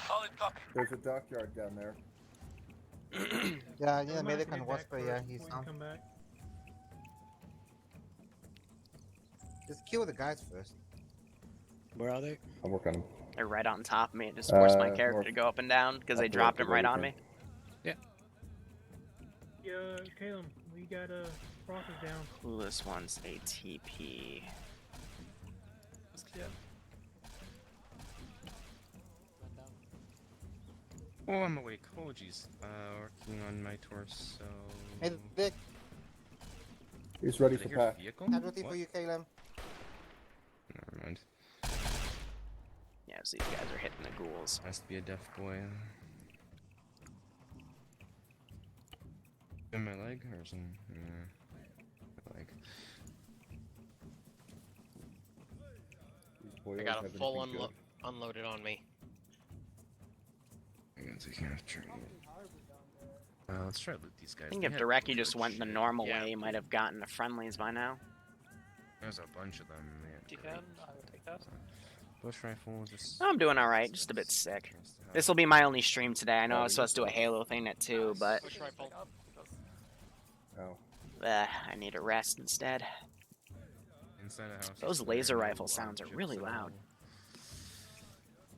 Speaker 18: Solid copy.
Speaker 2: There's a dockyard down there.
Speaker 5: Yeah, yeah, medic and Wasper, yeah, he's down.
Speaker 21: Come back.
Speaker 5: Just kill the guys first.
Speaker 17: Where are they?
Speaker 2: I'll work on them.
Speaker 1: They're right on top of me. It just forced my character
Speaker 2: north.
Speaker 1: to go up and down because they
Speaker 2: Up
Speaker 1: dropped
Speaker 2: north
Speaker 1: him right
Speaker 2: of
Speaker 1: on
Speaker 2: where
Speaker 1: me.
Speaker 2: you
Speaker 21: Yeah, Caleb, we got Frost is down.
Speaker 1: Ooh, this one's a TP.
Speaker 12: Oh, I'm awake. Oh, jeez. Working on my torso.
Speaker 5: Hey, Dick.
Speaker 2: He's ready
Speaker 12: Did I
Speaker 2: for
Speaker 12: hear
Speaker 2: pack.
Speaker 12: vehicle?
Speaker 5: Casualty
Speaker 12: What?
Speaker 5: for you, Caleb.
Speaker 12: Never mind.
Speaker 1: Yeah, so these guys are hitting the ghouls.
Speaker 12: Has to be a deaf boy. In my leg or something? My leg.
Speaker 20: I got a full unloaded on me.
Speaker 12: I guess I can't try it. Let's try to loot these guys.
Speaker 1: I think
Speaker 12: They
Speaker 1: if
Speaker 12: had
Speaker 1: Dereki just went the
Speaker 12: shit.
Speaker 1: normal way, he might have gotten the friendlies by now.
Speaker 12: There's a bunch of them. Man.
Speaker 20: I will take that.
Speaker 12: Bush rifle, just.
Speaker 1: I'm doing alright, just a bit sick. This will be my only stream today. I know I was supposed to do a Halo thing at 2, but
Speaker 20: Push rifle.
Speaker 2: Oh.
Speaker 1: I need a rest instead.
Speaker 12: Inside a house.
Speaker 1: Those laser rifle sounds are really loud.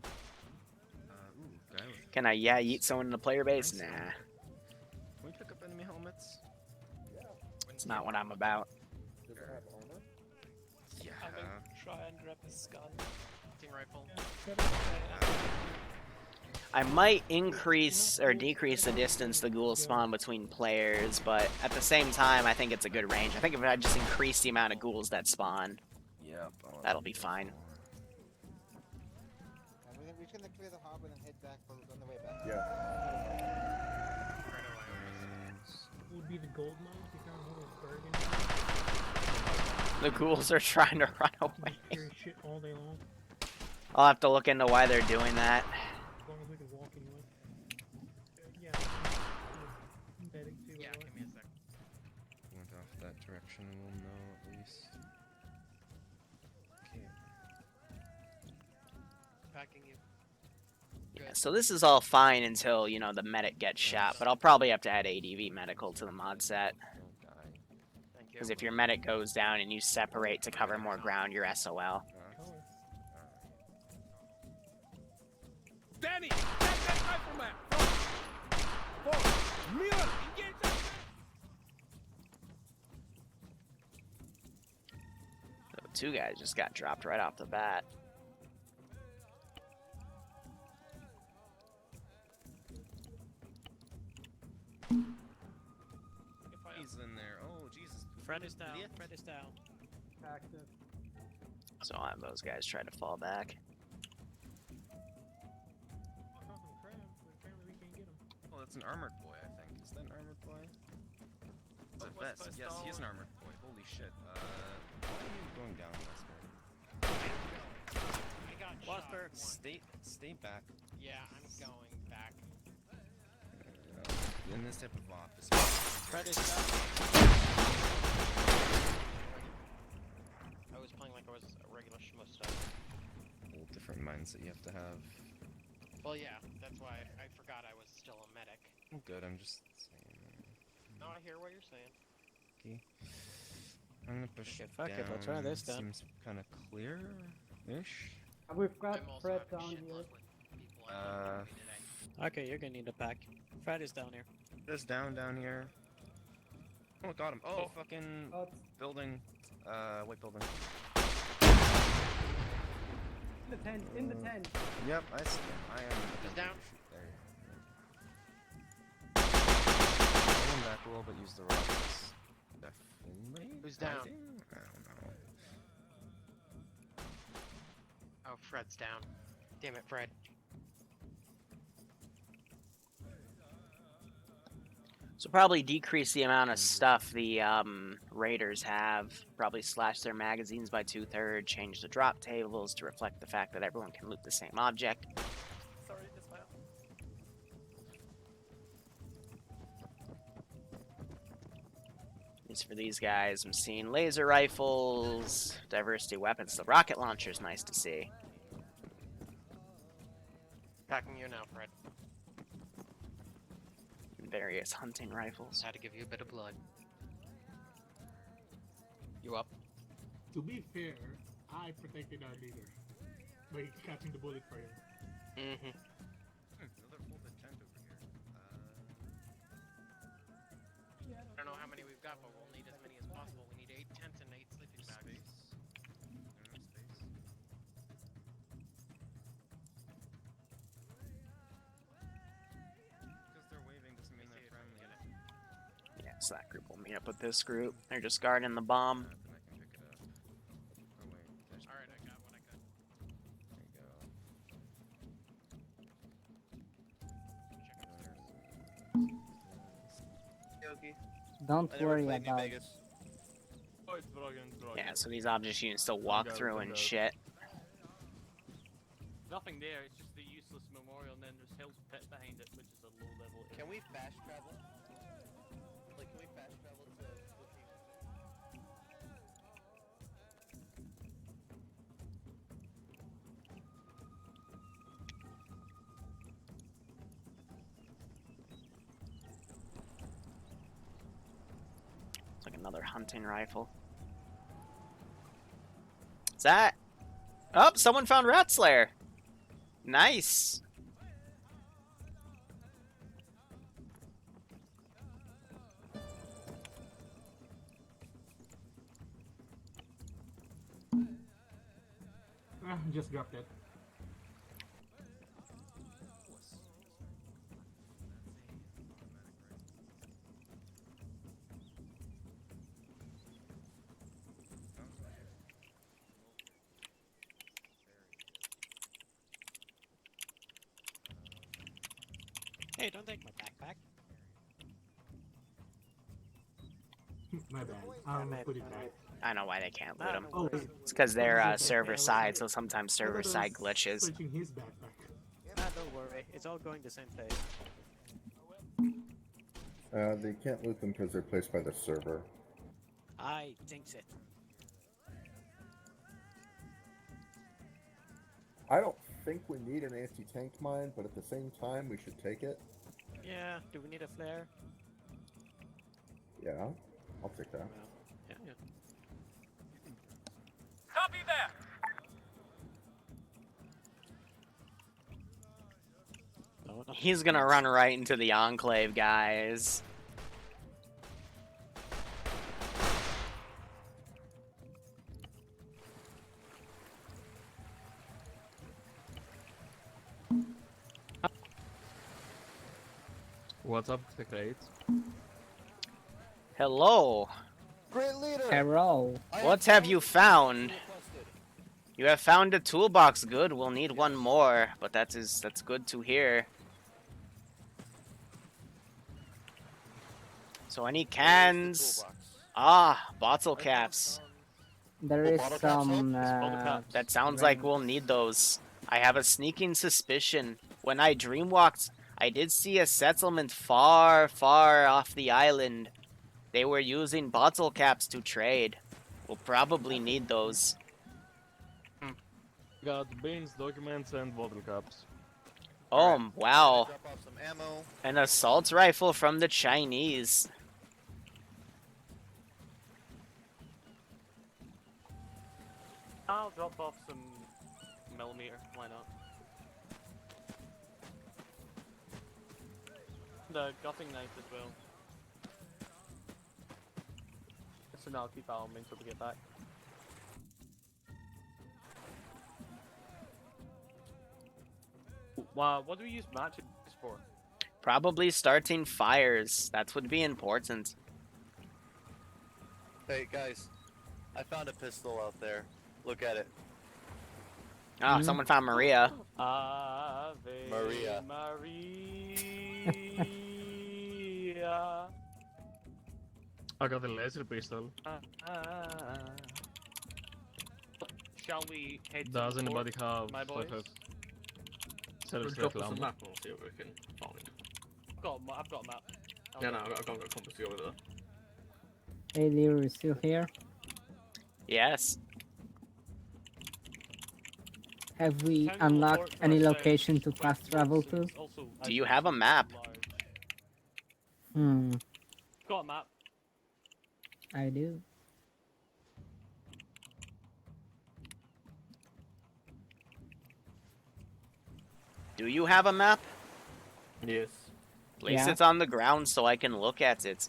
Speaker 12: Guy with...
Speaker 1: Can I yeet someone in the player base? Nah.
Speaker 12: Can we pick up enemy helmets?
Speaker 1: It's not what I'm about.
Speaker 2: Does it have armor?
Speaker 12: Yeah.
Speaker 20: I'm gonna try and grab this gun. Hunting rifle.
Speaker 1: I might increase or decrease the distance the ghouls spawn between players, but at the same time, I think it's a good range. I think if I just increase the amount of ghouls that spawn,
Speaker 12: Yep.
Speaker 1: that'll be fine.
Speaker 5: We're just gonna clear the harbor and head back on the way back.
Speaker 2: Yeah.
Speaker 21: Would be the gold mines. You found a little bargain.
Speaker 1: The ghouls are trying to run away.
Speaker 21: Carry shit all day long.
Speaker 1: I'll have to look into why they're doing that.
Speaker 21: As long as we can walk anyway. Yeah. Medic too.
Speaker 20: Yeah, give me a sec.
Speaker 12: Went off that direction, we'll know at least. Okay.
Speaker 20: Packing you.
Speaker 1: Yeah, so this is all fine until, you know, the medic gets shot, but I'll probably have to add ADV medical to the mod set.
Speaker 20: Thank you.
Speaker 1: Because if your medic goes down and you separate to cover more ground, you're SOL.
Speaker 15: Danny, get that rifleman! Forward! Miller, engage that!
Speaker 1: So 2 guys just got dropped right off the bat.
Speaker 12: He's in there. Oh, Jesus.
Speaker 20: Fred is down. Fred is down.
Speaker 21: Active.
Speaker 1: So I'll have those guys try to fall back.
Speaker 12: Oh, that's an armored boy, I think. Is that an armored boy? It's a vest. Yes, he is an armored boy. Holy shit. Why are you going down, Wesper?
Speaker 20: I got
Speaker 12: Wesper, stay back.
Speaker 20: Yeah, I'm going back.
Speaker 12: In this type of office.
Speaker 20: Fred is down. I was playing like I was a regular schmo stuff.
Speaker 12: Whole different mindset you have to have.
Speaker 20: Well, yeah, that's why I forgot I was still a medic.
Speaker 12: I'm good, I'm just saying.
Speaker 20: No, I hear what you're saying.
Speaker 12: Okay. I'm gonna push
Speaker 17: Okay, fuck it, let's try this then.
Speaker 12: Seems kind of clear-ish.
Speaker 21: We've got
Speaker 20: I'm also
Speaker 21: Fred
Speaker 20: having
Speaker 21: down
Speaker 20: shit
Speaker 21: here.
Speaker 20: luck with people I'm today.
Speaker 17: Okay, you're gonna need a pack. Fred is down here.
Speaker 12: Just down here. Oh, got him. Oh, fucking building. White building.
Speaker 21: the tent, in the tent.
Speaker 12: Yep, I see him. I am.
Speaker 20: He's down.
Speaker 12: There you go. Pull him back a little bit, use the rockets. Definitely.
Speaker 20: Who's down?
Speaker 12: I don't know.
Speaker 20: Oh, Fred's down. Damn it, Fred.
Speaker 1: So probably decrease the amount of stuff the raiders have. Probably slash their magazines by 2/3. Change the drop tables to reflect the fact that everyone can loot the same object.
Speaker 19: Sorry, just fell.
Speaker 1: At least for these guys, I'm seeing laser rifles, diversity weapons. The rocket launcher's nice to see.
Speaker 20: Packing you now, Fred.
Speaker 1: Various hunting rifles.
Speaker 20: Had to give you a bit of blood. You up?
Speaker 21: To be fair, I protected our leader by catching the bullet for him.
Speaker 20: Mm-hmm.
Speaker 12: Another folded tent over here.
Speaker 20: I don't know how many we've got, but we'll need as many as possible. We need 8 tents and 8 sleeping bags.
Speaker 12: Because they're waving doesn't mean they're friendly.
Speaker 1: Yeah, so that group will meet up with this group. They're just guarding the bomb.
Speaker 12: Then I can pick it up. Oh wait, there's.
Speaker 20: Alright, I got what I got.
Speaker 12: There you go.
Speaker 14: Don't worry about
Speaker 9: Vegas.
Speaker 10: Oh, it's broken,
Speaker 1: Yeah, so these objects you can still walk
Speaker 10: Bingo,
Speaker 1: through and
Speaker 10: bingo.
Speaker 1: shit.
Speaker 15: Nothing there, it's just the useless memorial, and then there's Hell's Pit behind it, which is a low level.
Speaker 9: Can we fast travel? Like, can we fast travel to location?
Speaker 1: It's like another hunting rifle. Is that? Oh, someone found Rat Slayer. Nice.
Speaker 21: Just dropped it.
Speaker 17: Hey, don't take my backpack.
Speaker 21: My bad. I'll put it back.
Speaker 1: I know why they can't loot them.
Speaker 21: Oh,
Speaker 1: It's because they're server side, so sometimes server side glitches.
Speaker 21: Searching his backpack.
Speaker 17: Ah, don't worry, it's all going the same place.
Speaker 2: They can't loot them because they're placed by the server.
Speaker 17: I think it.
Speaker 2: I don't think we need an anti-tank mine, but at the same time, we should take it.
Speaker 17: Yeah, do we need a flare?
Speaker 2: Yeah, I'll take that.
Speaker 17: Yeah, yeah.
Speaker 18: Copy that!
Speaker 1: He's gonna run right into the Enclave, guys.
Speaker 7: What's up, the crate?
Speaker 1: Hello.
Speaker 9: Great leader!
Speaker 14: Hello.
Speaker 1: What have you found? You have found a toolbox. Good. We'll need one more, but that's good to hear. So any cans? Ah, bottle caps.
Speaker 14: There is some.
Speaker 1: That sounds like we'll need those. I have a sneaking suspicion. When I dreamwalked, I did see a settlement far, far off the island. They were using bottle caps to trade. We'll probably need those.
Speaker 7: Got beans, documents, and bottle caps.
Speaker 1: Oh, wow.
Speaker 9: Drop off some ammo.
Speaker 1: An assault rifle from the Chinese.
Speaker 15: I'll drop off some millimeter, why not? The gutting knife as well. So now I'll keep that on me until we get back.
Speaker 4: Wow, what do we use matches for?
Speaker 1: Probably starting fires. That would be important.
Speaker 9: Hey guys, I found a pistol out there. Look at it.
Speaker 1: Oh, someone found Maria.
Speaker 4: Ave
Speaker 9: Maria.
Speaker 4: Maria.
Speaker 21: I got the laser pistol.
Speaker 6: Shall we head to
Speaker 21: Does
Speaker 6: the
Speaker 21: anybody
Speaker 6: port,
Speaker 21: have
Speaker 6: my boys?
Speaker 21: Self
Speaker 15: Drop us a
Speaker 21: ammo?
Speaker 15: map and we'll see what we can find.
Speaker 6: I've got a map.
Speaker 15: No, I've got a compass to go with it.
Speaker 14: Hey, Liru, is still here?
Speaker 1: Yes.
Speaker 14: Have we unlocked any location to fast travel to?
Speaker 1: Do you have a map?
Speaker 6: Got a map.
Speaker 14: I do.
Speaker 1: Do you have a map?
Speaker 15: Yes.
Speaker 1: Place
Speaker 14: Yeah.
Speaker 1: it on the ground so I can look at it.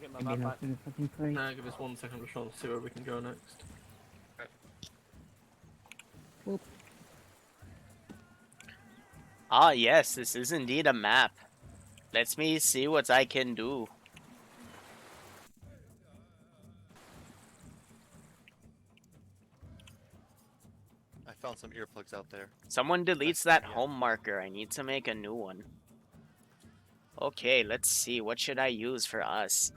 Speaker 6: Get my
Speaker 14: Maybe
Speaker 6: map
Speaker 14: not
Speaker 6: back.
Speaker 14: in the fucking crate.
Speaker 15: Nah, give us 1 second. We're trying to see where we can go next.
Speaker 14: Whoop.
Speaker 1: Ah, yes, this is indeed a map. Let me see what I can do.
Speaker 9: I found some earplugs out there.
Speaker 1: Someone deletes that home marker. I need to make a new one. Okay, let's see. What should I use for us?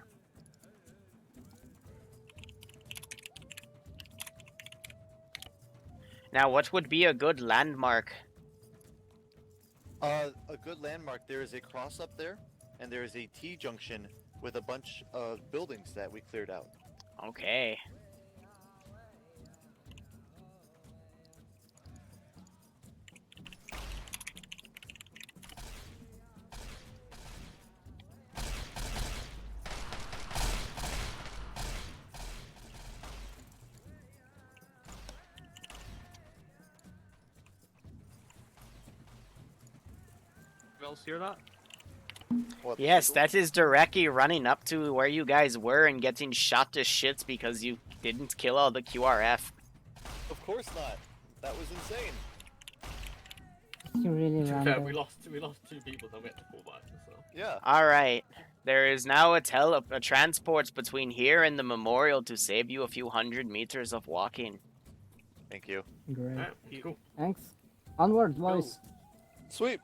Speaker 1: Now, what would be a good landmark?
Speaker 9: A good landmark. There is a cross up there, and there is a T-junction with a bunch of buildings that we cleared out.
Speaker 1: Okay.
Speaker 4: You else hear that?
Speaker 1: Yes, that is directly running up to where you guys were and getting shot to shit because you didn't kill all the QRF.
Speaker 9: Of course not. That was insane.
Speaker 14: You really
Speaker 15: To be
Speaker 14: ran
Speaker 15: fair,
Speaker 14: there.
Speaker 15: we lost 2 people, then we had to fall back. So.
Speaker 9: Yeah.
Speaker 1: Alright. There is now a transport between here and the memorial to save you a few hundred meters of walking.
Speaker 9: Thank you.
Speaker 14: Great.
Speaker 15: Alright, cool.
Speaker 14: Thanks. Onward, boys.
Speaker 9: Sweet.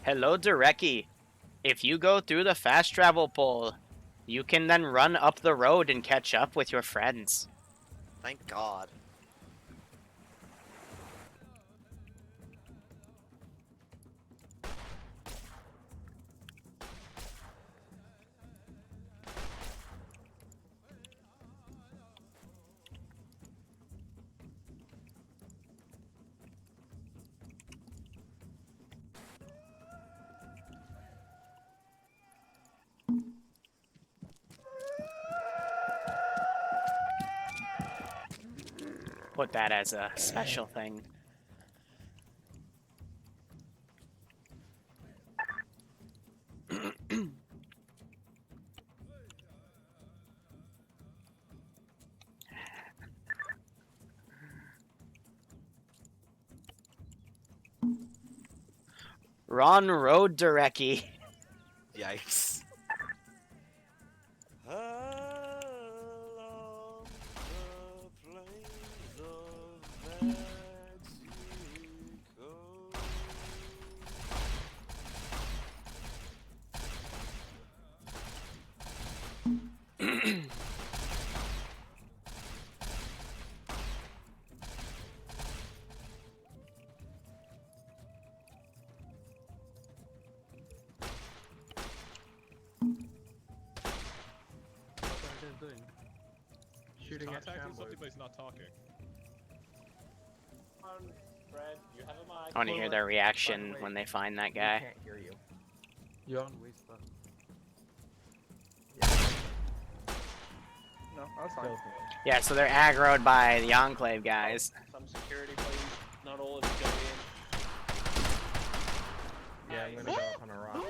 Speaker 1: Hello, Dureki. If you go through the fast travel pole, you can then run up the road and catch up with your friends.
Speaker 16: Thank God.
Speaker 1: Put that as a special thing. Wrong road, Dureki.
Speaker 16: Yikes.
Speaker 7: doing?
Speaker 10: He's
Speaker 7: Shooting at
Speaker 10: contacting
Speaker 7: Shambles.
Speaker 10: something, but he's not talking.
Speaker 6: Fred, you have a mic.
Speaker 1: I want to hear their reaction when they find that guy.
Speaker 7: Can't hear you. You're on whisper.
Speaker 8: No, that's fine.
Speaker 1: Yeah, so they're aggroed by the Enclave guys.
Speaker 6: Some security, please. Not all of you go in.
Speaker 7: Yeah, I'm gonna go up on a rock.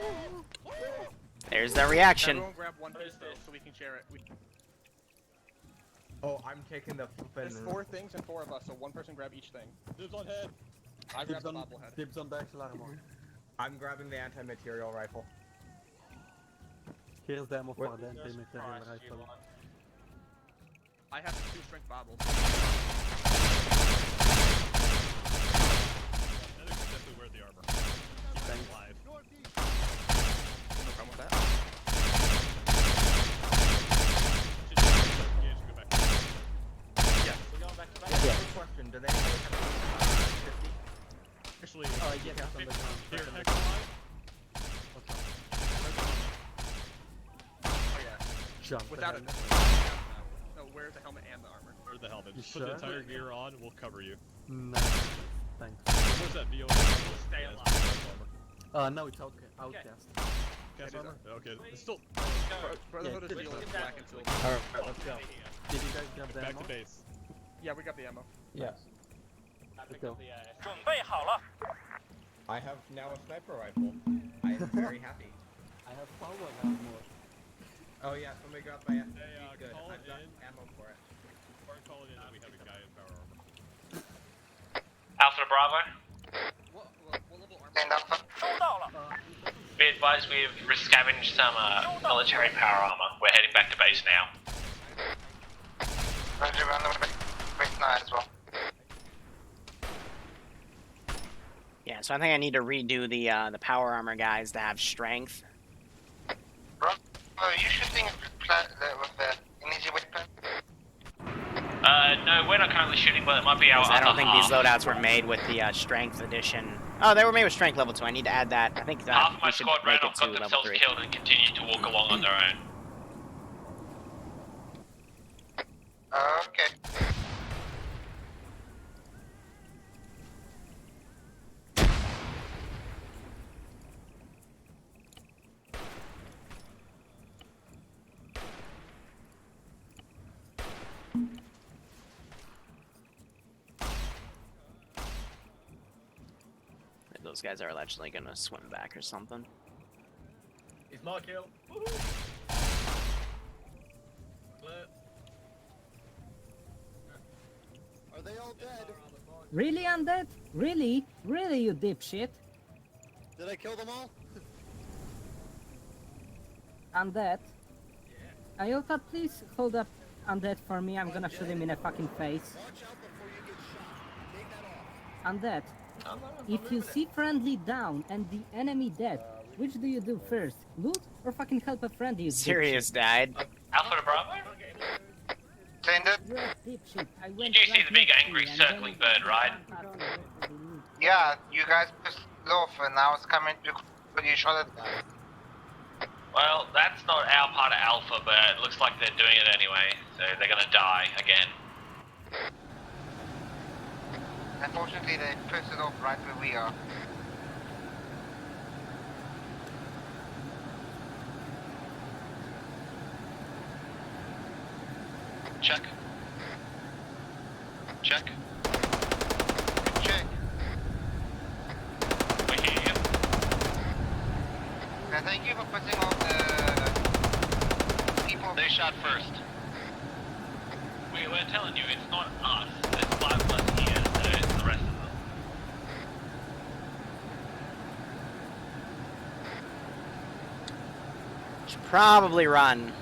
Speaker 1: There's their reaction.
Speaker 8: Everyone grab one pistol so we can share it.
Speaker 7: Oh, I'm taking the
Speaker 8: There's 4 things and 4 of us, so one person grab each thing.
Speaker 10: Dibs on head.
Speaker 8: I grab the bobblehead.
Speaker 7: Dibs on Bexel Armor. I'm grabbing the anti-material rifle. Here's the ammo for the anti-material rifle.
Speaker 8: I have 2 strength bobbles.
Speaker 10: That is definitely wear the armor. Keep that alive.
Speaker 8: No problem with that.
Speaker 6: Yeah. We're going back to back.
Speaker 7: Yeah. Quick question, do they have 50?
Speaker 10: Actually,
Speaker 7: yes, on the ground.
Speaker 10: here, heck alive.
Speaker 8: Oh yeah.
Speaker 7: Jump.
Speaker 8: Without it. No, wear the helmet and the armor.
Speaker 10: Wear the helmet.
Speaker 7: You
Speaker 10: Just put the
Speaker 7: sure?
Speaker 10: entire gear on, we'll cover you.
Speaker 7: No, thanks.
Speaker 10: Where's that VO? We'll
Speaker 6: stay
Speaker 10: alive.
Speaker 7: No, it's outcast.
Speaker 10: Cast armor? Okay, it's still...
Speaker 8: Brotherhood is the only black and silver.
Speaker 7: Alright, let's go. Did you guys grab the
Speaker 10: Back
Speaker 7: ammo?
Speaker 10: to base.
Speaker 8: Yeah, we got the ammo.
Speaker 7: Yes. Let's go.
Speaker 18: 准备好了。
Speaker 7: I have now a sniper rifle. I am very happy. I have power armor. Oh yeah, somebody got my SMG. Good.
Speaker 10: call
Speaker 7: I've got
Speaker 10: in.
Speaker 7: ammo for it.
Speaker 10: Or call it in that we have a guy in power armor.
Speaker 13: Alpha to Bravo.
Speaker 8: What level armor?
Speaker 11: And Alpha.
Speaker 18: 收到了。
Speaker 13: Be advised we've scavenged some military power armor. We're heading back to base now.
Speaker 11: Roger, we're on the way back now as well.
Speaker 1: Yeah, so I think I need to redo the power armor guys to have strength.
Speaker 11: Bro, are you shooting with an easy weapon?
Speaker 13: No, we're not currently shooting, but it might be our
Speaker 1: Because I don't
Speaker 13: other
Speaker 1: think
Speaker 13: half.
Speaker 1: these loadouts were made with the strength edition. Oh, they were made with strength level 2. I need to add that. I think that
Speaker 13: Half of my
Speaker 1: we should
Speaker 13: squad ran
Speaker 1: make it
Speaker 13: off,
Speaker 1: to
Speaker 13: got
Speaker 1: level
Speaker 13: themselves
Speaker 1: 3.
Speaker 13: killed, and continued to walk along on their own.
Speaker 11: Okay.
Speaker 1: Those guys are allegedly gonna swim back or something.
Speaker 15: It's my kill.
Speaker 2: Are they all dead?
Speaker 14: Really, undead? Really? Really, you dipshit?
Speaker 2: Did I kill them all?
Speaker 14: Undead? Iota, please hold up undead for me. I'm gonna shoot him in the fucking face. Undead. If you see friendly down and the enemy dead, which do you do first? Loot or fucking help a friend? You
Speaker 1: Sirius died.
Speaker 13: Alpha to Bravo?
Speaker 14: You're a dipshit. I
Speaker 13: You
Speaker 14: went
Speaker 13: do see
Speaker 14: right
Speaker 13: the big
Speaker 14: next to
Speaker 13: angry
Speaker 14: you and then
Speaker 13: circling
Speaker 14: you
Speaker 13: bird, right?
Speaker 11: Yeah, you guys pissed off and I was coming to put you shot at guys.
Speaker 13: Well, that's not our part of Alpha, but it looks like they're doing it anyway, so they're gonna die again.
Speaker 11: Unfortunately, they pissed it off right where we are.
Speaker 13: Check. Check.
Speaker 11: Check.
Speaker 13: We hear you.
Speaker 11: Thank you for putting all the people.
Speaker 13: They shot first. We're telling you, it's not us. There's 5 of us here, so it's the rest of them.
Speaker 1: Should probably run.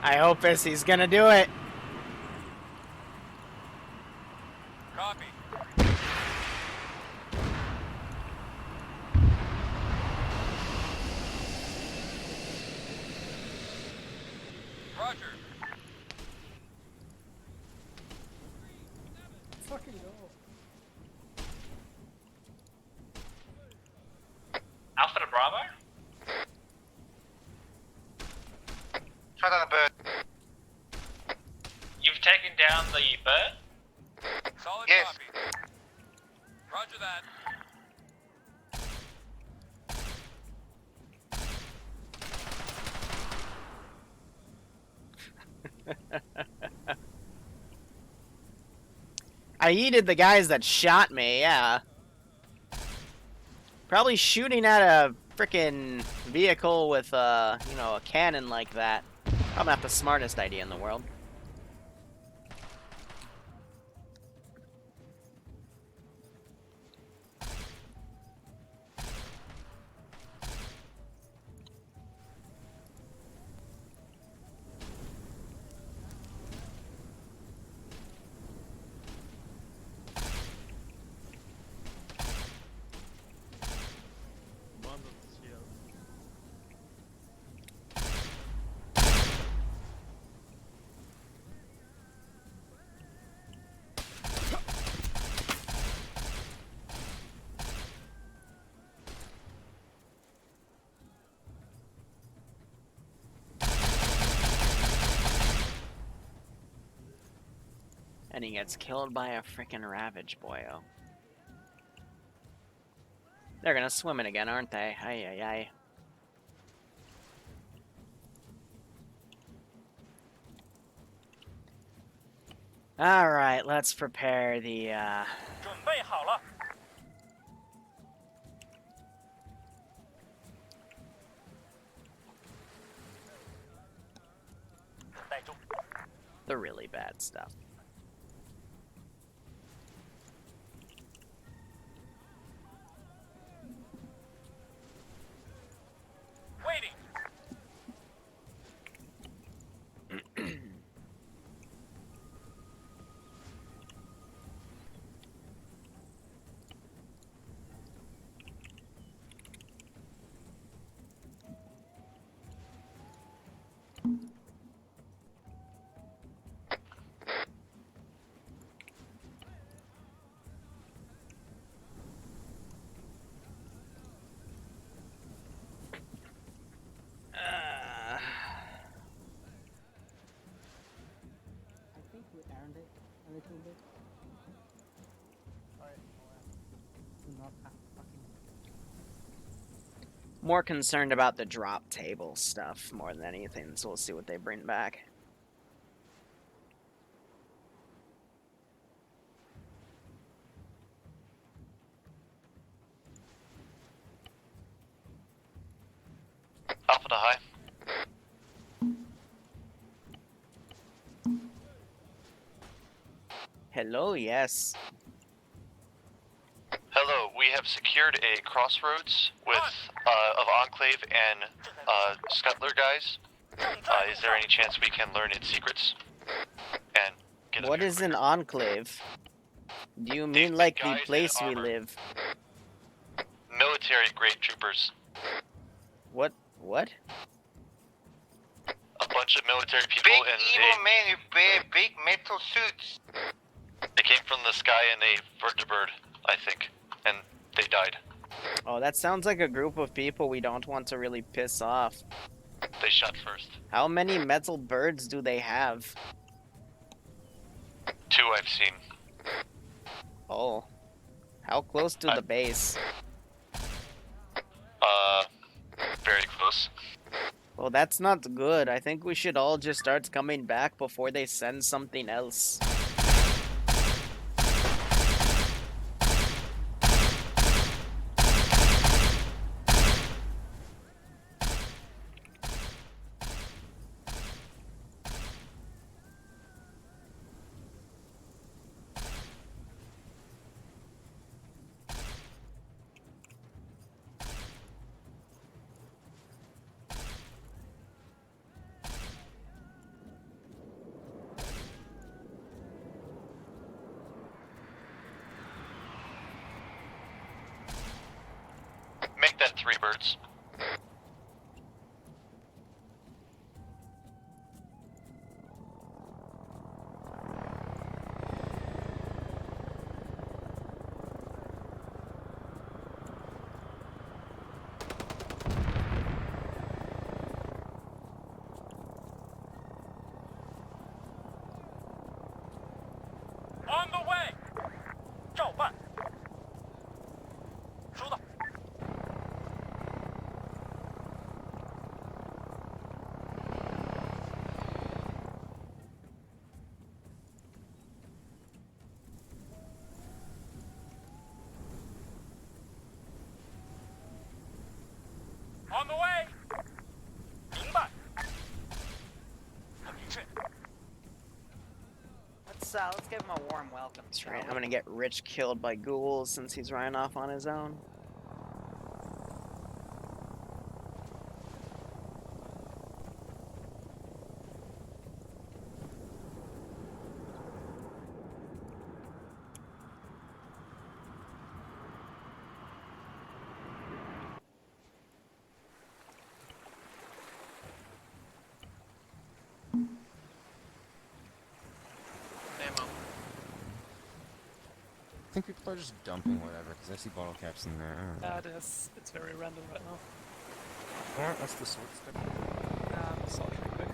Speaker 1: I hope he's gonna do it.
Speaker 18: Copy. Roger.
Speaker 21: Fucking go.
Speaker 13: Alpha to Bravo?
Speaker 11: Shot on the bird.
Speaker 13: You've taken down the bird?
Speaker 18: Solid
Speaker 11: Yes.
Speaker 18: copy. Roger that.
Speaker 1: I yeeted the guys that shot me, yeah. Probably shooting at a frickin' vehicle with, you know, a cannon like that. Probably not the smartest idea in the world.
Speaker 4: Bombs on the shield.
Speaker 1: And he gets killed by a frickin' Ravage, boyo. They're gonna swim it again, aren't they? Ay, ay, ay. Alright, let's prepare the,
Speaker 18: 准备好了。带住。
Speaker 1: the really bad stuff.
Speaker 18: Waiting.
Speaker 14: I think we earned it a little bit. To not have fucking...
Speaker 1: More concerned about the drop table stuff more than anything, so we'll see what they bring back.
Speaker 13: Alpha to high.
Speaker 1: Hello, yes.
Speaker 3: Hello, we have secured a crossroads with of Enclave and Scuttler guys. Is there any chance we can learn its secrets? And get
Speaker 1: What is an enclave? Do you mean like the
Speaker 3: guys in
Speaker 1: place we
Speaker 3: armor.
Speaker 1: live?
Speaker 3: military grade troopers?
Speaker 1: What? What?
Speaker 3: A bunch of military people
Speaker 11: Big
Speaker 3: in
Speaker 11: evil men who wear big metal suits.
Speaker 3: They came from the sky in a vertibird, I think, and they died.
Speaker 1: Oh, that sounds like a group of people we don't want to really piss off.
Speaker 3: They shot first.
Speaker 1: How many metal birds do they have?
Speaker 3: 2 I've seen.
Speaker 1: Oh. How close to the base?
Speaker 3: Very close.
Speaker 1: Well, that's not good. I think we should all just start coming back before they send something else.
Speaker 3: 3 birds.
Speaker 18: On the way! 照办。收到。On the way! 明白。很明确。
Speaker 19: Let's give him a warm welcome.
Speaker 1: That's right. I'm gonna get Rich killed by ghouls since he's running off on his own.
Speaker 12: I think people are just dumping whatever, because I see bottle caps in there. I don't know.
Speaker 21: Yeah, it is. It's very random right now.
Speaker 12: Alright, that's the sword step.
Speaker 21: The salt quick.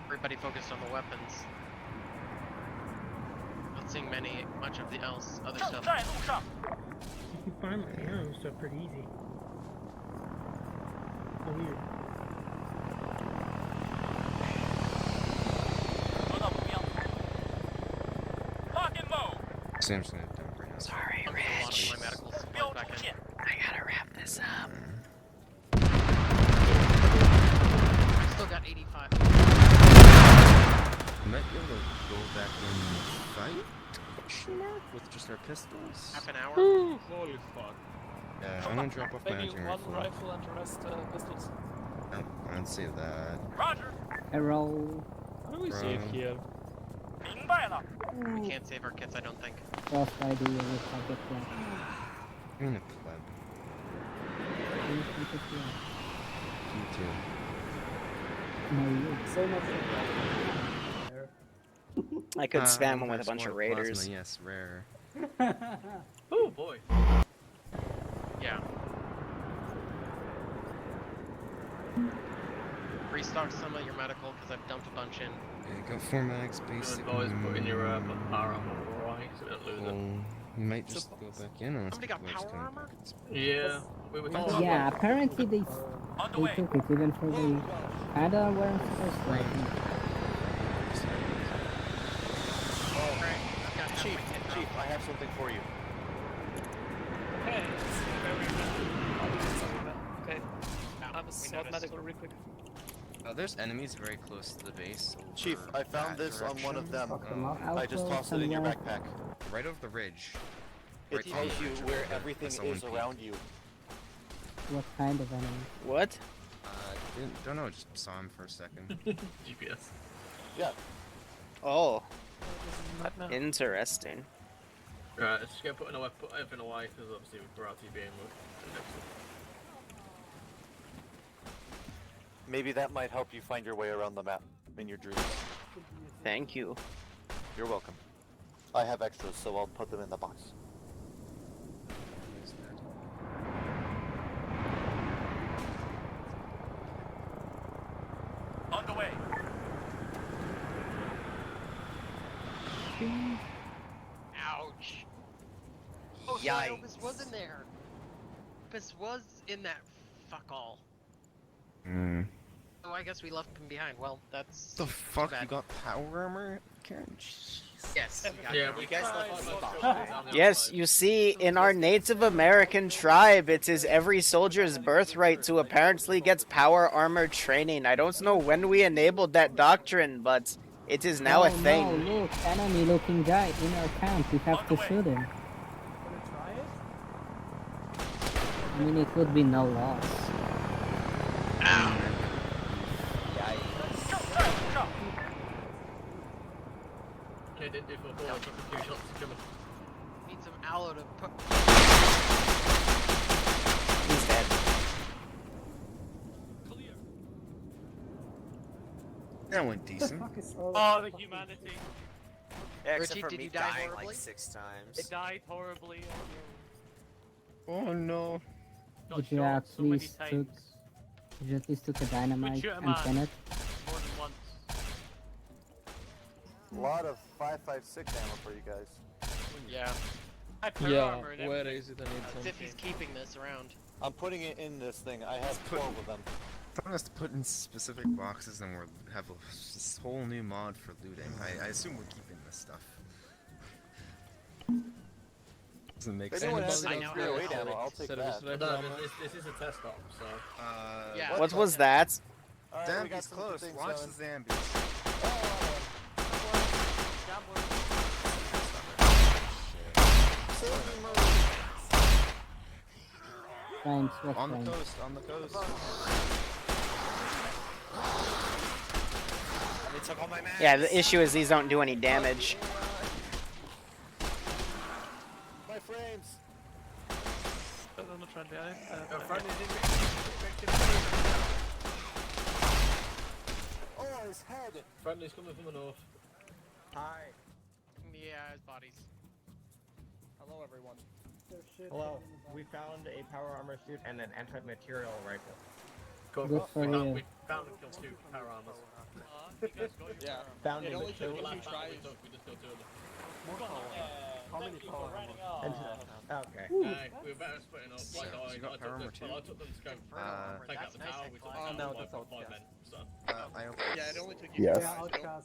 Speaker 20: Everybody focused on the weapons. Not seeing much of the other stuff.
Speaker 21: You can find like arrows, so pretty easy. Oh, weird.
Speaker 18: Lock and load.
Speaker 12: So I'm just gonna dump right now.
Speaker 1: Sorry,
Speaker 20: Rich.
Speaker 1: I gotta wrap this up.
Speaker 20: I still got 85.
Speaker 12: Might be able to go back and fight? Question mark? With just our pistols?
Speaker 20: Half an hour?
Speaker 10: Holy fuck.
Speaker 12: Yeah, I'm gonna drop off my
Speaker 21: Maybe
Speaker 12: hunting
Speaker 21: one
Speaker 12: rifle.
Speaker 21: rifle and the rest pistols.
Speaker 12: Oh, I'd save that.
Speaker 18: Roger.
Speaker 14: Arrow.
Speaker 10: How do we save here?
Speaker 18: 明白了。
Speaker 20: We can't save our kits, I don't think.
Speaker 14: Cross ID if I get that.
Speaker 12: I'm in a pleb. You too.
Speaker 14: No, you.
Speaker 21: So much.
Speaker 1: I could spam him with a bunch of raiders.
Speaker 12: Plasma, yes, rare.
Speaker 4: Oh boy.
Speaker 20: Yeah. Restock some of your medical, because I've dumped a bunch in.
Speaker 12: Yeah, got 4 mags, basic.
Speaker 4: Always put in your power armor, right? So don't lose it.
Speaker 12: You might just go back in on
Speaker 20: Somebody got power armor?
Speaker 4: Yeah. We were talking
Speaker 14: Yeah,
Speaker 4: about
Speaker 14: apparently they took it even for the Ada weren't supposed to. I think.
Speaker 9: Chief, I have something for you.
Speaker 21: Hey, it's very good. Okay. I'm a sword medical real quick.
Speaker 12: There's enemies very close to the base.
Speaker 9: Chief, I found this on one of them.
Speaker 14: I'll
Speaker 9: I just
Speaker 14: throw
Speaker 9: tossed it in your
Speaker 14: somewhere.
Speaker 9: backpack.
Speaker 12: Right over the ridge.
Speaker 9: It
Speaker 12: Right
Speaker 9: tells
Speaker 12: on the
Speaker 9: you
Speaker 12: ridge
Speaker 9: where
Speaker 12: over there.
Speaker 9: everything
Speaker 12: That's the one
Speaker 9: is
Speaker 12: peak.
Speaker 9: around you.
Speaker 14: What kind of enemy?
Speaker 1: What?
Speaker 12: Don't know, just saw him for a second.
Speaker 4: GPS.
Speaker 9: Yeah.
Speaker 1: Oh. Interesting.
Speaker 4: Right, let's just get put everything away because obviously we're out TBing with the next one.
Speaker 9: Maybe that might help you find your way around the map in your dreams.
Speaker 1: Thank you.
Speaker 9: You're welcome. I have extras, so I'll put them in the box.
Speaker 18: On the way.
Speaker 20: Ouch. Oh, so Opus was in there. Opus was in that fuck all.
Speaker 12: Hmm.
Speaker 20: Oh, I guess we left him behind. Well, that's
Speaker 12: The fuck?
Speaker 20: bad.
Speaker 12: You got power armor? Karen? Jeez.
Speaker 20: Yes.
Speaker 6: You guys left
Speaker 1: Yes, you see, in our Native American tribe, it is every soldier's birthright to apparently get power armor training. I don't know when we enabled that doctrine, but it is now a thing.
Speaker 14: No, look, enemy looking guy in our camp. We have to shoot him. I mean, it would be no loss.
Speaker 4: Okay, didn't do for 4, I took the 2 shots to kill him.
Speaker 20: Need some aloe to put.
Speaker 1: He's dead.
Speaker 5: That went decent.
Speaker 21: Oh, the humanity.
Speaker 16: Yeah, except
Speaker 20: Richie,
Speaker 16: for
Speaker 20: did
Speaker 16: me
Speaker 20: you die
Speaker 16: dying
Speaker 20: horribly?
Speaker 16: like 6 times.
Speaker 21: It died horribly.
Speaker 5: Oh no.
Speaker 14: Would you at least took? Would you at least took a dynamite
Speaker 21: shoot a
Speaker 14: and
Speaker 21: man.
Speaker 14: pin it?
Speaker 21: More than once.
Speaker 9: A lot of 5.56 ammo for you guys.
Speaker 20: Yeah.
Speaker 21: I have
Speaker 9: Yeah,
Speaker 21: armor and
Speaker 9: where
Speaker 21: everything.
Speaker 9: is it? I need
Speaker 20: As if he's keeping this around.
Speaker 9: I'm putting it in this thing. I have 12 of them.
Speaker 5: Telling us to put in specific boxes and we'll have this whole new mod for looting. I assume we're keeping this stuff. Doesn't make
Speaker 9: If
Speaker 5: sense.
Speaker 9: anyone has any 308 ammo, I'll take that.
Speaker 4: No, this is a test op, so.
Speaker 20: Yeah.
Speaker 1: What was that?
Speaker 9: Alright, we got
Speaker 5: Zambi's
Speaker 9: some
Speaker 5: close.
Speaker 9: things
Speaker 5: Watch
Speaker 9: going.
Speaker 5: the Zambies.
Speaker 14: Flames, what
Speaker 5: On the
Speaker 14: flames?
Speaker 5: coast, on the coast.
Speaker 16: They took all my mags.
Speaker 1: Yeah, the issue is these don't do any damage.
Speaker 9: My frames.
Speaker 21: I'm not trying to die.
Speaker 9: Oh, his head.
Speaker 4: Friendly's coming from the north.
Speaker 7: Hi.
Speaker 20: Yeah, his bodies.
Speaker 9: Hello, everyone.
Speaker 7: Hello. We found a power armor suit and an anti-material rifle.
Speaker 4: Cool.
Speaker 14: Good for you.
Speaker 4: We found and killed 2 power armors.
Speaker 8: Yeah.
Speaker 7: Found
Speaker 8: It
Speaker 7: in
Speaker 8: only
Speaker 7: the
Speaker 8: took
Speaker 7: two.
Speaker 8: me 2 tries.
Speaker 4: We just killed 2 of them.
Speaker 7: Okay.
Speaker 4: Hey, we were better splitting up.
Speaker 5: So,
Speaker 4: I died.
Speaker 5: you got
Speaker 4: I
Speaker 5: power armor
Speaker 4: took
Speaker 5: too?
Speaker 4: I took them to go take out the tower. We took
Speaker 8: Oh,
Speaker 4: the
Speaker 8: no,
Speaker 4: tower
Speaker 8: that's
Speaker 4: by
Speaker 8: outcast.
Speaker 4: 5 men. So.
Speaker 5: I opened
Speaker 8: Yeah, it only took you
Speaker 2: Yes.
Speaker 8: 2 tries.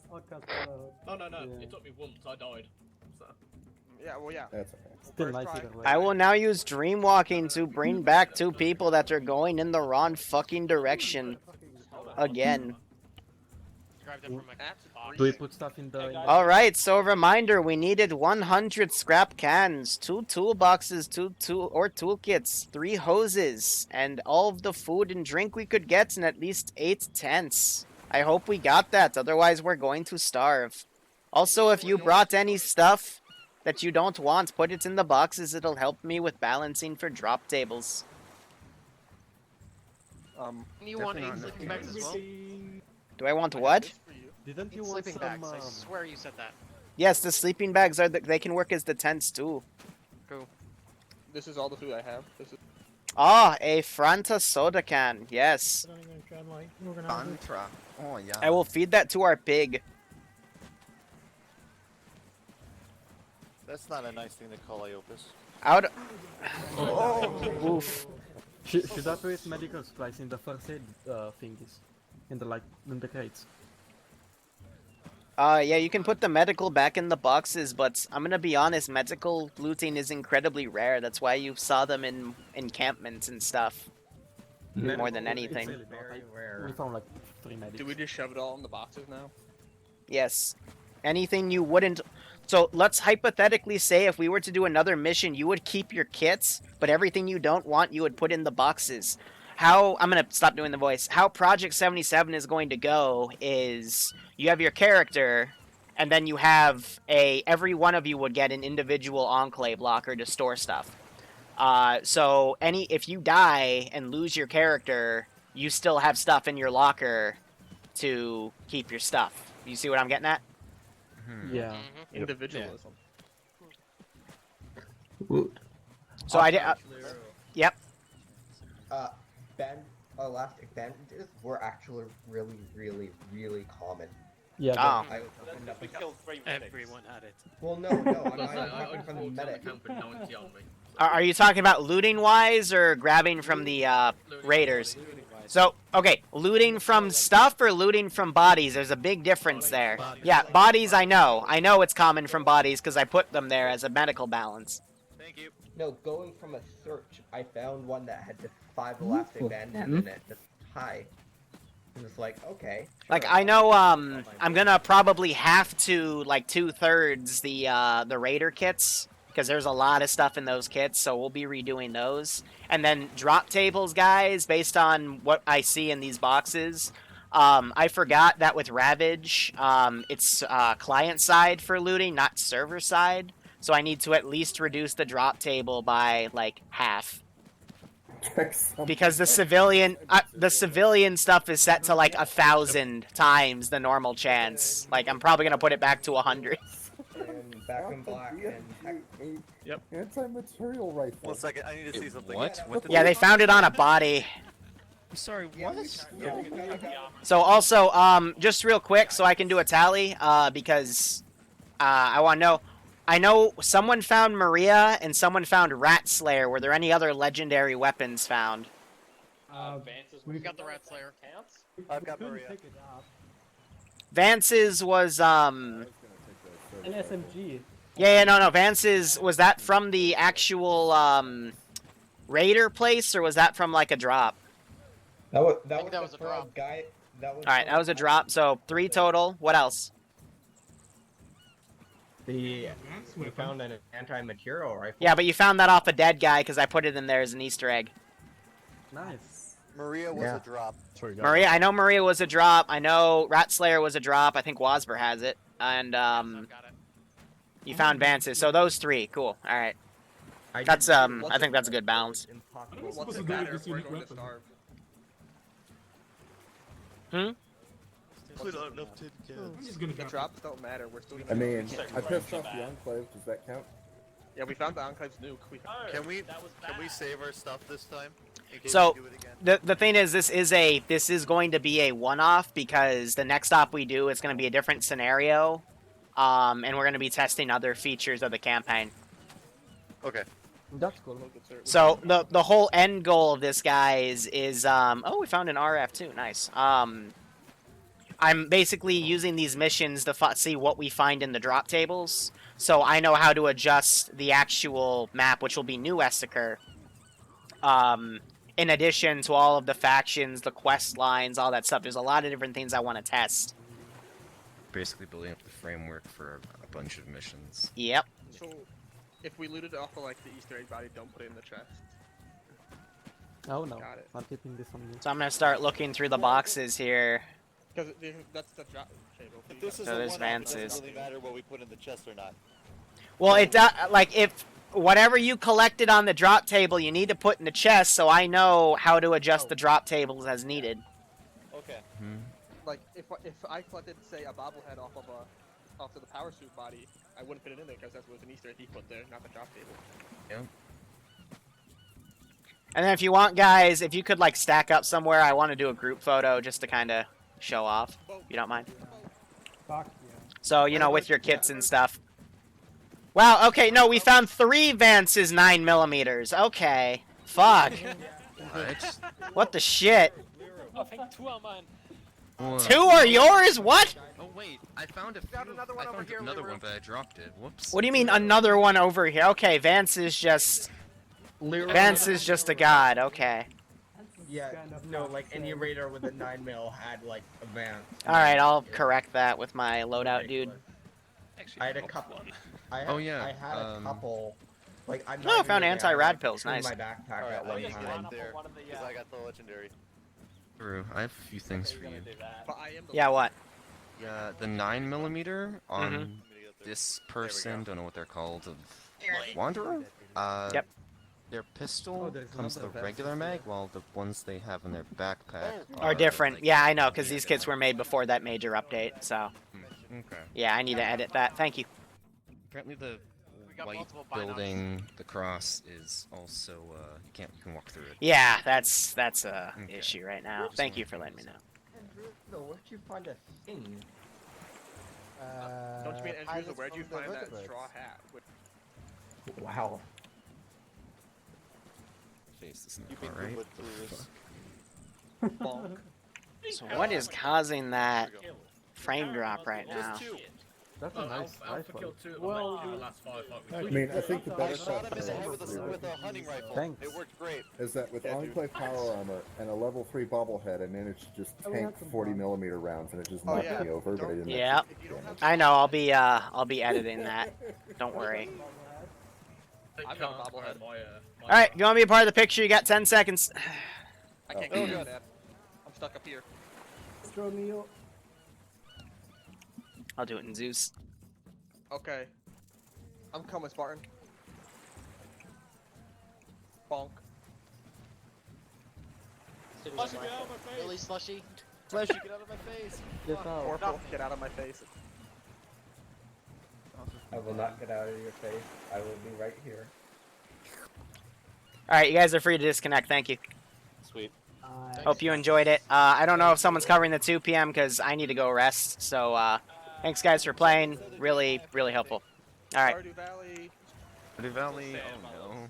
Speaker 4: No, it took me once. I died. So.
Speaker 8: Yeah, well, yeah.
Speaker 2: That's okay.
Speaker 8: First try.
Speaker 1: I will now use dreamwalking to bring back 2 people that are going in the wrong fucking direction. Again.
Speaker 20: Grab them from my box.
Speaker 22: Do we put stuff in the...
Speaker 1: Alright, so reminder, we needed 100 scrap cans, 2 toolboxes, 2 toolkits, 3 hoses, and all of the food and drink we could get, and at least 8 tents. I hope we got that, otherwise we're going to starve. Also, if you brought any stuff that you don't want, put it in the boxes, it'll help me with balancing for drop tables.
Speaker 20: You want 8 sleeping bags as well?
Speaker 1: Do I want what?
Speaker 22: Didn't you
Speaker 20: 8
Speaker 22: want
Speaker 20: sleeping
Speaker 22: some...
Speaker 20: bags, I swear you said that.
Speaker 1: Yes, the sleeping bags they can work as the tents too.
Speaker 20: Cool.
Speaker 8: This is all the food I have. This is.
Speaker 1: Ah, a Franta soda can, yes.
Speaker 5: Tantra. Oh yeah.
Speaker 1: I will feed that to our pig.
Speaker 9: That's not a nice thing to call Iopus.
Speaker 1: Out.
Speaker 22: Oh.
Speaker 1: Oof.
Speaker 22: Should I put medical supplies in the first aid thingies? In the crates?
Speaker 1: Yeah, you can put the medical back in the boxes, but I'm gonna be honest, medical looting is incredibly rare. That's why you saw them in encampments and stuff. More than anything.
Speaker 7: Very rare.
Speaker 22: We found like 3 medics.
Speaker 8: Do we just shove it all in the boxes now?
Speaker 1: Yes. Anything you wouldn't... So, let's hypothetically say if we were to do another mission, you would keep your kits, but everything you don't want, you would put in the boxes. How... I'm gonna stop doing the voice. How Project 77 is going to go is... You have your character, and then you have a... Every one of you would get an individual enclave locker to store stuff. So, if you die and lose your character, you still have stuff in your locker to keep your stuff. You see what I'm getting at?
Speaker 22: Yeah.
Speaker 8: Individualism.
Speaker 1: So I did. Yep.
Speaker 7: Elastic bandages were actually really common.
Speaker 22: Yeah.
Speaker 1: Oh.
Speaker 17: We killed 3 Everyone had it.
Speaker 7: Well, no, I'm talking from the medic.
Speaker 1: Are you talking about looting wise or grabbing from the raiders? So, okay, looting from stuff or looting from bodies? There's a big difference there. Yeah, bodies I know. I know it's common from bodies because I put them there as a medical balance.
Speaker 7: Thank you. No, going from a search, I found one that had the 5 elastic bandages in it. Just high. It was like, okay.
Speaker 1: Like, I know, I'm gonna probably have to, like, 2/3 the raider kits, because there's a lot of stuff in those kits, so we'll be redoing those. And then drop tables, guys, based on what I see in these boxes, I forgot that with Ravage, it's client side for looting, not server side. So I need to at least reduce the drop table by like half. Because the civilian stuff is set to like 1,000 times the normal chance. Like I'm probably gonna put it back to 100.
Speaker 7: And back in black and
Speaker 2: Yep. Anti-material rifle.
Speaker 9: 1 second, I need to see something.
Speaker 5: What?
Speaker 1: Yeah, they found it on a body.
Speaker 5: I'm sorry, what?
Speaker 1: So also, just real quick, so I can do a tally, because I want to know. I know someone found Maria and someone found Rat Slayer. Were there any other legendary weapons found?
Speaker 20: We got the Rat Slayer.
Speaker 9: I've got Maria.
Speaker 1: Vance's was
Speaker 22: An SMG.
Speaker 1: Yeah, no. Vance's was that from the actual raider place, or was that from like a drop?
Speaker 7: That was a drop. Guy. That was.
Speaker 1: All right, that was a drop. So 3 total. What else?
Speaker 7: We found an anti-material rifle.
Speaker 1: Yeah, but you found that off a dead guy because I put it in there as an Easter egg.
Speaker 22: Nice.
Speaker 9: Maria was a drop.
Speaker 1: Maria, I know Maria was a drop. I know Rat Slayer was a drop. I think Wasber has it, and you found Vance's. So those 3, cool. All right. That's I think that's a good balance.
Speaker 8: What's it matter if we're going to starve? The drops don't matter. We're still gonna.
Speaker 2: I mean, I pissed off the Enclave. Does that count?
Speaker 8: Yeah, we found the Enclave's nuke.
Speaker 9: Can we save our stuff this time? In case
Speaker 1: So
Speaker 9: we do it again?
Speaker 1: the thing is, this is going to be a one-off because the next stop we do is going to be a different scenario, and we're going to be testing other features of the campaign.
Speaker 9: Okay.
Speaker 22: That's cool.
Speaker 1: So the whole end goal of this, guys, is oh, we found an RF too. Nice. I'm basically using these missions to see what we find in the drop tables, so I know how to adjust the actual map, which will be New Essaker. In addition to all of the factions, the quest lines, all that stuff, there's a lot of different things I want to test.
Speaker 5: Basically building up the framework for a bunch of missions.
Speaker 1: Yep.
Speaker 8: So, if we looted off of like the Easter egg body, don't put it in the chest.
Speaker 22: Oh no.
Speaker 8: Got it.
Speaker 22: I'm keeping this on me.
Speaker 1: So I'm gonna start looking through the boxes here.
Speaker 8: Because that's the drop table.
Speaker 9: If this is
Speaker 1: So
Speaker 9: a
Speaker 1: there's
Speaker 9: one-off, it
Speaker 1: Vance's.
Speaker 9: doesn't really matter what we put in the chest or not.
Speaker 1: Well, it does. Like if whatever you collected on the drop table, you need to put in the chest, so I know how to adjust the drop tables as needed.
Speaker 9: Okay.
Speaker 8: Like if I collected, say, a bobblehead off of the power suit body, I wouldn't put it in there because that was an Easter egg he put there, not the drop table.
Speaker 5: Yep.
Speaker 1: And then if you want, guys, if you could like stack up somewhere, I want to do a group photo just to kind of show off. If you don't mind.
Speaker 22: Fuck
Speaker 1: So you know, with your kits and stuff. Wow. Okay. No, we found 3 Vance's 9mm. Okay. Fuck. What the shit?
Speaker 21: I think 2 are mine.
Speaker 1: 2 are yours? What?
Speaker 5: Oh wait, I found another one, but I dropped it. Whoops.
Speaker 1: What do you mean another one over here? Okay, Vance is just a god. Okay.
Speaker 7: Yeah, no, like any raider with a 9mm had like a van.
Speaker 1: All right, I'll correct that with my loadout, dude.
Speaker 7: I had a couple. I had a couple. Like I
Speaker 1: Oh, I found anti-rad pills.
Speaker 7: in
Speaker 1: Nice.
Speaker 7: my backpack at one time.
Speaker 9: Right there, because I got the legendary.
Speaker 5: Drew, I have a few things for you.
Speaker 1: Yeah, what?
Speaker 5: Yeah, the 9mm on this person, don't know what they're called, Wanderer?
Speaker 1: Yep.
Speaker 5: Their pistol comes with a regular mag, while the ones they have in their backpack
Speaker 1: Are different. Yeah, I know, because these kits were made before that major update, so.
Speaker 5: Okay.
Speaker 1: Yeah, I need to edit that. Thank you.
Speaker 5: Apparently the white building, the cross, is also, you can walk through it.
Speaker 1: Yeah, that's a issue right now. Thank you for letting me know.
Speaker 7: No, where'd you find a thing?
Speaker 8: Don't you mean Andrews, where'd you find that straw hat?
Speaker 7: Wow.
Speaker 5: Face this
Speaker 9: You've been
Speaker 5: alright.
Speaker 8: Bonk.
Speaker 1: So what is causing that frame drop right now?
Speaker 22: That's a nice rifle.
Speaker 4: Well,
Speaker 2: I mean, I think the better
Speaker 9: shot him in the head
Speaker 2: shot
Speaker 9: with a hunting rifle.
Speaker 2: Thanks.
Speaker 9: It worked great.
Speaker 2: is that with Enclave power armor and a level 3 bobblehead, I managed to just tank 40mm rounds, and it just knocked me over. But I didn't.
Speaker 1: Yeah, I know. I'll be editing that. Don't worry.
Speaker 8: I've got a bobblehead.
Speaker 1: All right, if you want to be a part of the picture, you got 10 seconds.
Speaker 8: I can't get it, Dad. I'm stuck up here.
Speaker 22: Romeo.
Speaker 1: I'll do it in Zeus.
Speaker 8: Okay. I'm coming, Spartan. Bonk.
Speaker 21: Slushy, get out of my face! Really, Slushy?
Speaker 22: Slushy,
Speaker 21: get out of my face!
Speaker 22: Get
Speaker 21: Fuck.
Speaker 22: out.
Speaker 8: Corporal, get out of my face.
Speaker 7: I will not get out of your face. I will be right here.
Speaker 1: Alright, you guys are free to disconnect. Thank you.
Speaker 21: Sweet.
Speaker 1: Hope you enjoyed it. I don't know if someone's covering the 2 p.m. because I need to go rest. So, thanks guys for playing. Really, really helpful. Alright.
Speaker 8: Stardew Valley.
Speaker 5: Stardew Valley, oh no.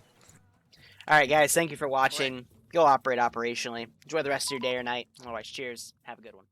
Speaker 1: Alright guys, thank you for watching. Go operate operationally. Enjoy the rest of your day or night. Otherwise, cheers. Have a good one.